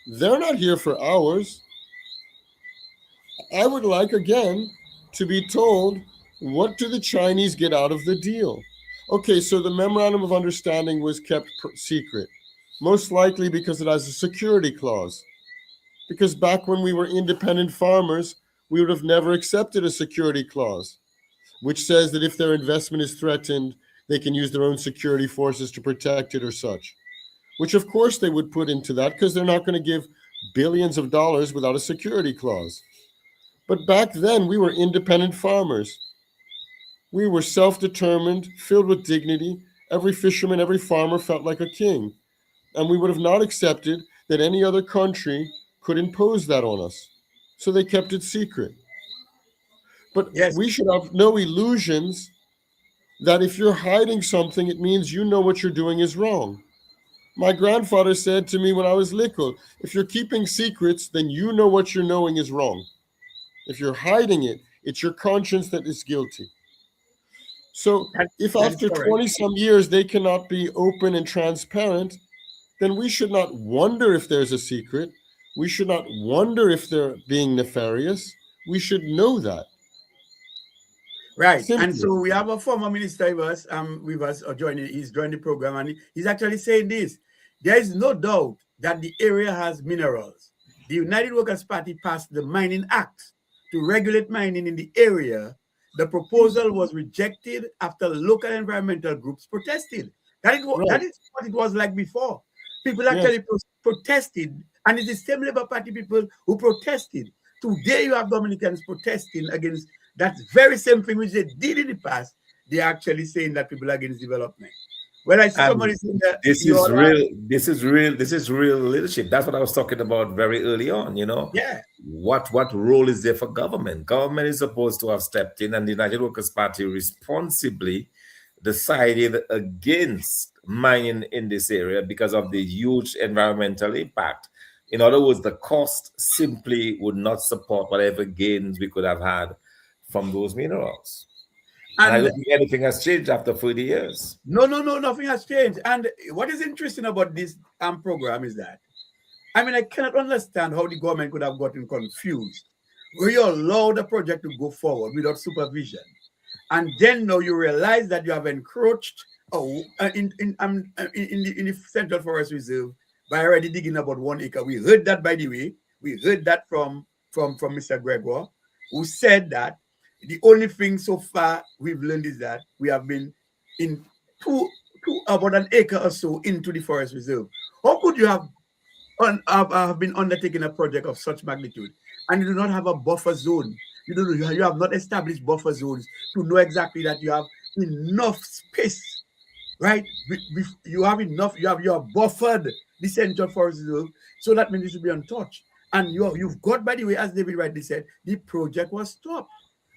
They're not here for ours. I would like, again, to be told, what do the Chinese get out of the deal? Okay, so the memorandum of understanding was kept secret, most likely because it has a security clause. Because back when we were independent farmers, we would have never accepted a security clause, which says that if their investment is threatened, they can use their own security forces to protect it or such, which of course they would put into that because they're not going to give billions of dollars without a security clause. But back then, we were independent farmers. We were self-determined, filled with dignity. Every fisherman, every farmer felt like a king. And we would have not accepted that any other country could impose that on us. So they kept it secret. But Yes. we should have no illusions that if you're hiding something, it means you know what you're doing is wrong. My grandfather said to me when I was little, if you're keeping secrets, then you know what you're knowing is wrong. If you're hiding it, it's your conscience that is guilty. So if That is after correct. 20 some years they cannot be open and transparent, then we should not wonder if there's a secret. We should not wonder if they're being nefarious. We should know that. Right. And Simply. so we have a former minister with us joining, he's joined the program, and he's actually saying this. There is no doubt that the area has minerals. The United Workers' Party passed the Mining Act to regulate mining in the area. The proposal was rejected after local environmental groups protested. That is what it was like before. People actually protested, and it's the same Labour Party people who protested. Today you have Dominicans protesting against that very same thing which they did in the past. They're actually saying that people are against development. Well, I see somebody saying that this is real. This is real leadership. That's what I was talking about very early on. Yeah. What role is there for government? Government is supposed to have stepped in, and the United Workers' Party responsibly decided against mining in this area because of the huge environmental impact. In other words, the cost simply would not support whatever gains we could have had from those minerals. And I don't think anything has changed after 30 years. No, nothing has changed. And what is interesting about this program is that, I cannot understand how the government could have gotten confused. Where you allow the project to go forward without supervision, and then now you realize that you have encroached in the Central Forest Reserve by already digging about 1 acre. We heard that, by the way. We heard that from Mr. Glenroy, who said that the only thing so far we've learned is that we have been in about 1 acre or so into the forest reserve. How could you have been undertaking a project of such magnitude and you do not have a buffer zone? You have not established buffer zones to know exactly that you have enough space, right? You have buffered the Central Forest Reserve, so that means it should be untouched. And you've got, by the way, as David rightly said, the project was stopped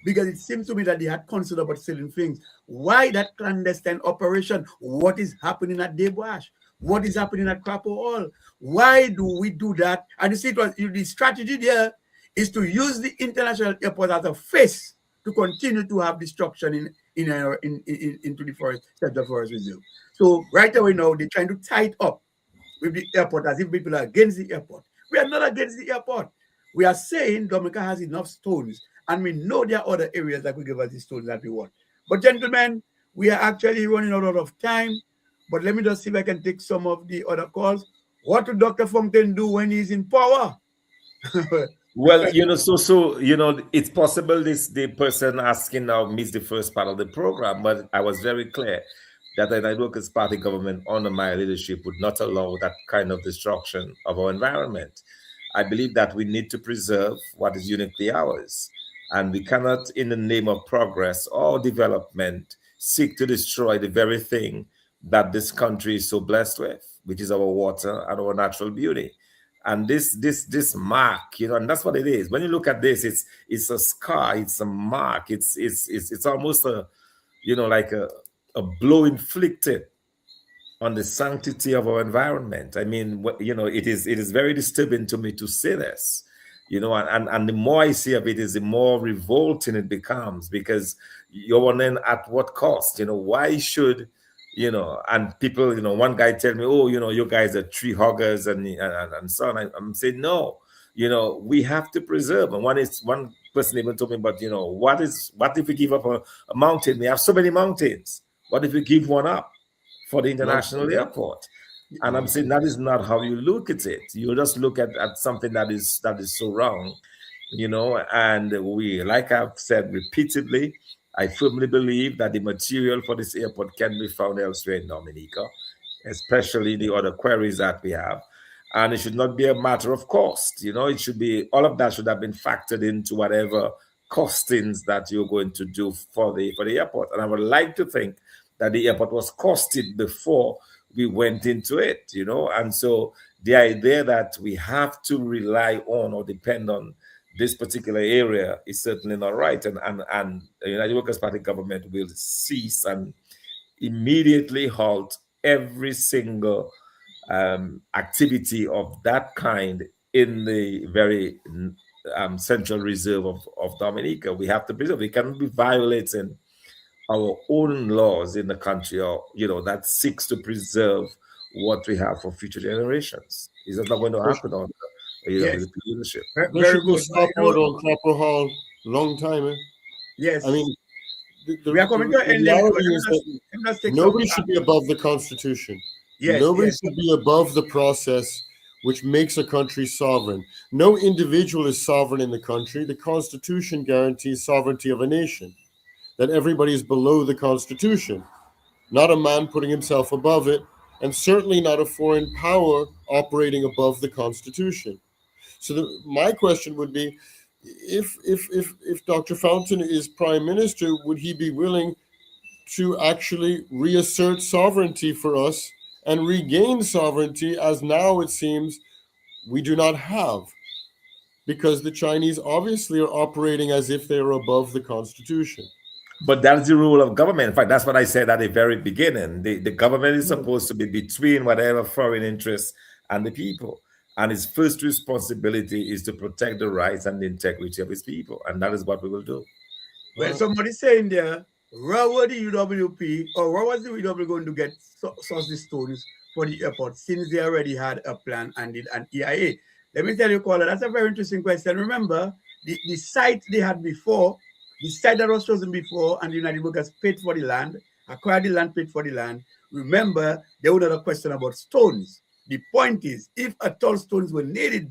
because it seems to me that they had considered about certain things. Why that clandestine operation? What is happening at Deux Branches? what is happening at Crapo Hall. Why do we do that? And you see, the strategy there is to use the international airport as a face to continue to have destruction into the forest, Central Forest Reserve. So right away now, they're trying to tie it up with the airport as if people are against the airport. We are not against the airport. We are saying Dominica has enough stones, and we know there are other areas that will give us the stones that we want. But gentlemen, we are actually running out of time. But let me just see if I can take some of the other calls. What will Dr. Fontaine do when he's in power? Well, so it's possible the person asking now missed the first part of the program, but I was very clear that the United Workers Party government under my leadership would not allow that kind of destruction of our environment. I believe that we need to preserve what is uniquely ours, and we cannot, in the name of progress or development, seek to destroy the very thing that this country is so blessed with, which is our water and our natural beauty. And this mark, and that's what it is. When you look at this, it's a scar, it's a mark, it's almost like a blow inflicted on the sanctity of our environment. I mean, it is very disturbing to me to see this, and the more I see of it, is the more revolting it becomes, because you're wondering at what cost. Why should and people, one guy tell me, oh, you guys are tree huggers and so on. I'm saying, no, we have to preserve. And one person even told me, but what if we give up a mountain? We have so many mountains. What if we give one up for the international airport? And I'm saying that is not how you look at it. You just look at something that is so wrong, and we, like I've said repeatedly, I firmly believe that the material for this airport can be found elsewhere in Dominica, especially the other quarries that we have. And it should not be a matter of cost. It should be, all of that should have been factored into whatever costings that you're going to do for the airport. And I would like to think that the airport was costed before we went into it, And so the idea that we have to rely on or depend on this particular area is certainly not right. And the United Workers Party government will cease and immediately halt every single activity of that kind in the very central reserve of Dominica. We have to preserve. We cannot be violating our own laws in the country, or that seeks to preserve what we have for future generations. It's not going to happen on with the leadership. Very good. Stop out on Crapo Hall long time. Yes. I mean, we are coming to end. Nobody should be above the Constitution. Yes, nobody should be above the process which makes a country sovereign. No individual is sovereign in the country. The Constitution guarantees sovereignty of a nation, that everybody is below the Constitution, not a man putting himself above it, and certainly not a foreign power operating above the Constitution. So my question would be, if Dr. Fountain is Prime Minister, would he be willing to actually reassert sovereignty for us and regain sovereignty, as now it seems we do not have? Because the Chinese obviously are operating as if they are above the Constitution. But that's the rule of government. In fact, that's what I said at the very beginning. The government is supposed to be between whatever foreign interests and the people. And its first responsibility is to protect the rights and the integrity of its people. And that is what we will do. Well, somebody's saying there, where were the UWP, or where was the UW going to get source the stones for the airport, since they already had a plan and did an EIA? Let me tell you, caller, that's a very interesting question. Remember, the site they had before, the site that was chosen before, and the United Workers paid for the land, acquired the land, paid for the land. Remember, there was another question about stones. The point is, if at all stones were needed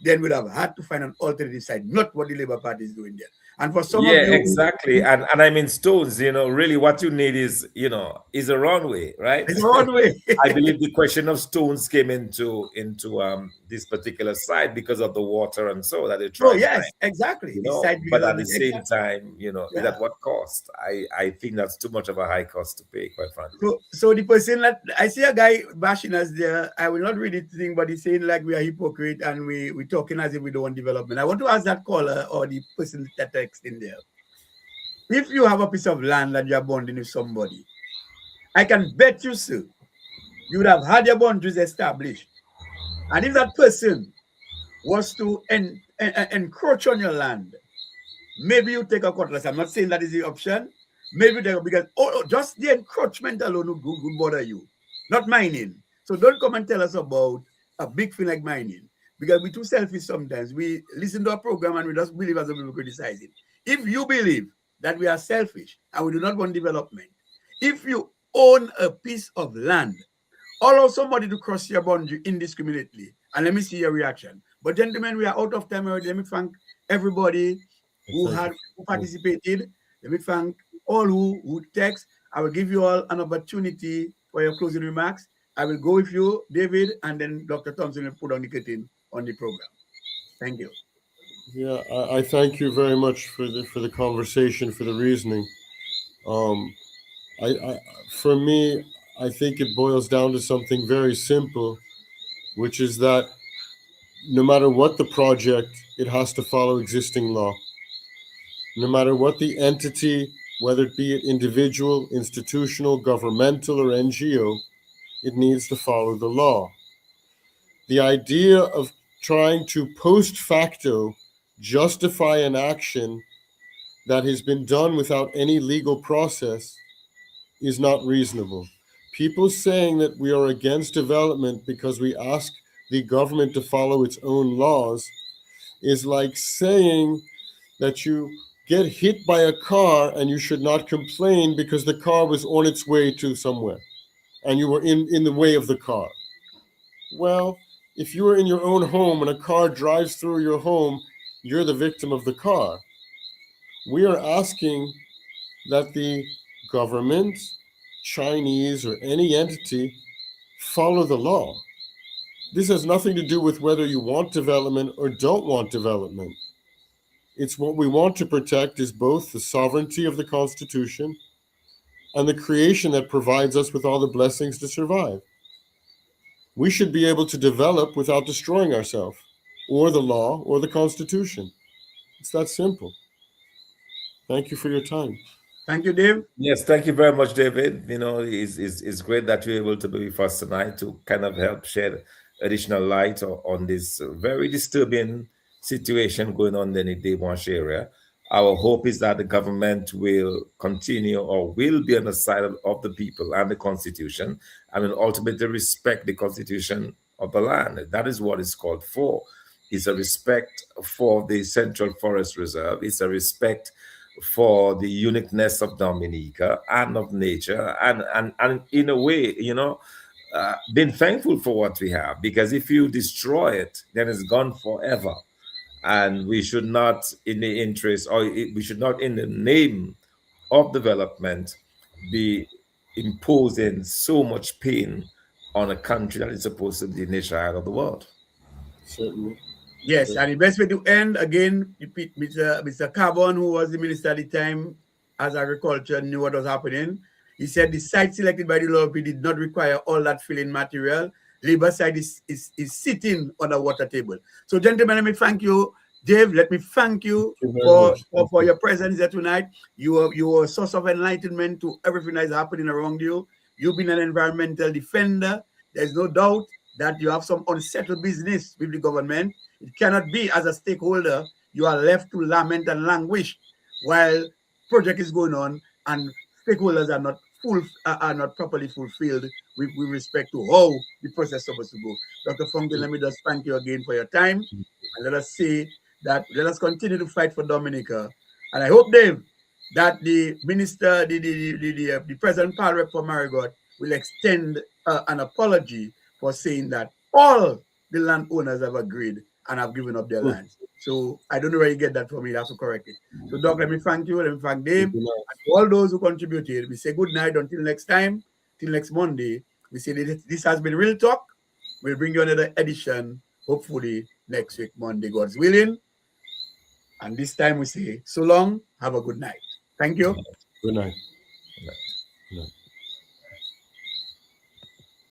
then we'd have had to find an alternative site, not what the Labour Party is doing there. And for some of you, exactly. And I mean, stones, really what you need is a runway, right? It's a runway. I believe the question of stones came into this particular site because of the water and so that it. Oh yes, exactly. But at the same time, at what cost? I think that's too much of a high cost to pay, quite frankly. So the person that I see a guy bashing us there, I will not read it thing, but he's saying like we are hypocrite and we're talking as if we don't want development. I want to ask that caller or the person that in there. If you have a piece of land that you're bonding with somebody, I can bet you, sir, you would have had your boundaries established. And if that person was to encroach on your land, maybe you take a cutlass. I'm not saying that is the option. Maybe they, because just the encroachment alone would bother you, not mining. So don't come and tell us about a big thing like mining, because we're too selfish sometimes. We listen to a program and we just believe as people criticize it. If you believe that we are selfish and we do not want development, if you own a piece of land, allow somebody to cross your boundary indiscriminately, and let me see your reaction. But gentlemen, we are out of time already. Let me thank everybody who participated. Let me thank all who text. I will give you all an opportunity for your closing remarks. I will go with you, David, and then Dr. Thomson will put on the curtain on the program. Thank you. Yeah, I thank you very much for the conversation, for the reasoning. For me, I think it boils down to something very simple, which is that no matter what the project, it has to follow existing law. No matter what the entity, whether it be individual, institutional, governmental, or NGO, it needs to follow the law. The idea of trying to post facto justify an action that has been done without any legal process is not reasonable. People saying that we are against development because we ask the government to follow its own laws is like saying that you get hit by a car and you should not complain because the car was on its way to somewhere and you were in the way of the car. Well, if you are in your own home and a car drives through your home, you're the victim of the car. We are asking that the government, Chinese, or any entity follow the law. This has nothing to do with whether you want development or don't want development. It's what we want to protect is both the sovereignty of the Constitution and the creation that provides us with all the blessings to survive. We should be able to develop without destroying ourselves, or the law, or the Constitution. It's that simple. Thank you for your time. Thank you, Dave. Yes, thank you very much, David. It's great that you're able to be with us tonight to kind of help shed additional light on this very disturbing situation going on in the Deux Branches area. Our hope is that the government will continue or will be on the side of the people and the Constitution, and will ultimately respect the Constitution of the land. That is what it's called for. It's a respect for the Central Forest Reserve. It's a respect for the uniqueness of Dominica and of nature, and in a way, being thankful for what we have, because if you destroy it, then it's gone forever. And we should not, in the interest, or we should not, in the name of development, be imposing so much pain on a country that is supposed to be the nature of the world. Certainly. Yes, and the best way to end, again, repeat, Mr. Carbon, who was the minister at the time as agriculture, knew what was happening. He said the site selected by the law did not require all that filling material. Labor side is sitting on a water table. So, gentlemen, let me thank you. Dave, let me thank you for your presence here tonight. You are a source of enlightenment to everything that is happening around you. You've been an environmental defender. There's no doubt that you have some unsettled business with the government. It cannot be, as a stakeholder, you are left to lament and languish while project is going on and stakeholders are not properly fulfilled with respect to how the process is supposed to go. Dr. Fontaine, let me just thank you again for your time, and let us say that let us continue to fight for Dominica. And I hope, Dave, that the minister, the President Paul Rep for Marigot will extend an apology for saying that all the landowners have agreed and have given up their lands. So I don't know where you get that from. You have to correct it. So, Doc, let me thank you. Let me thank Dave. And all those who contributed. We say good night until next time, till next Monday. We say this has been Real Talk. We'll bring you another edition, hopefully next week, Monday, God's willing. And this time we say so long. Have a good night. Thank you. Good night. Good night. Good night.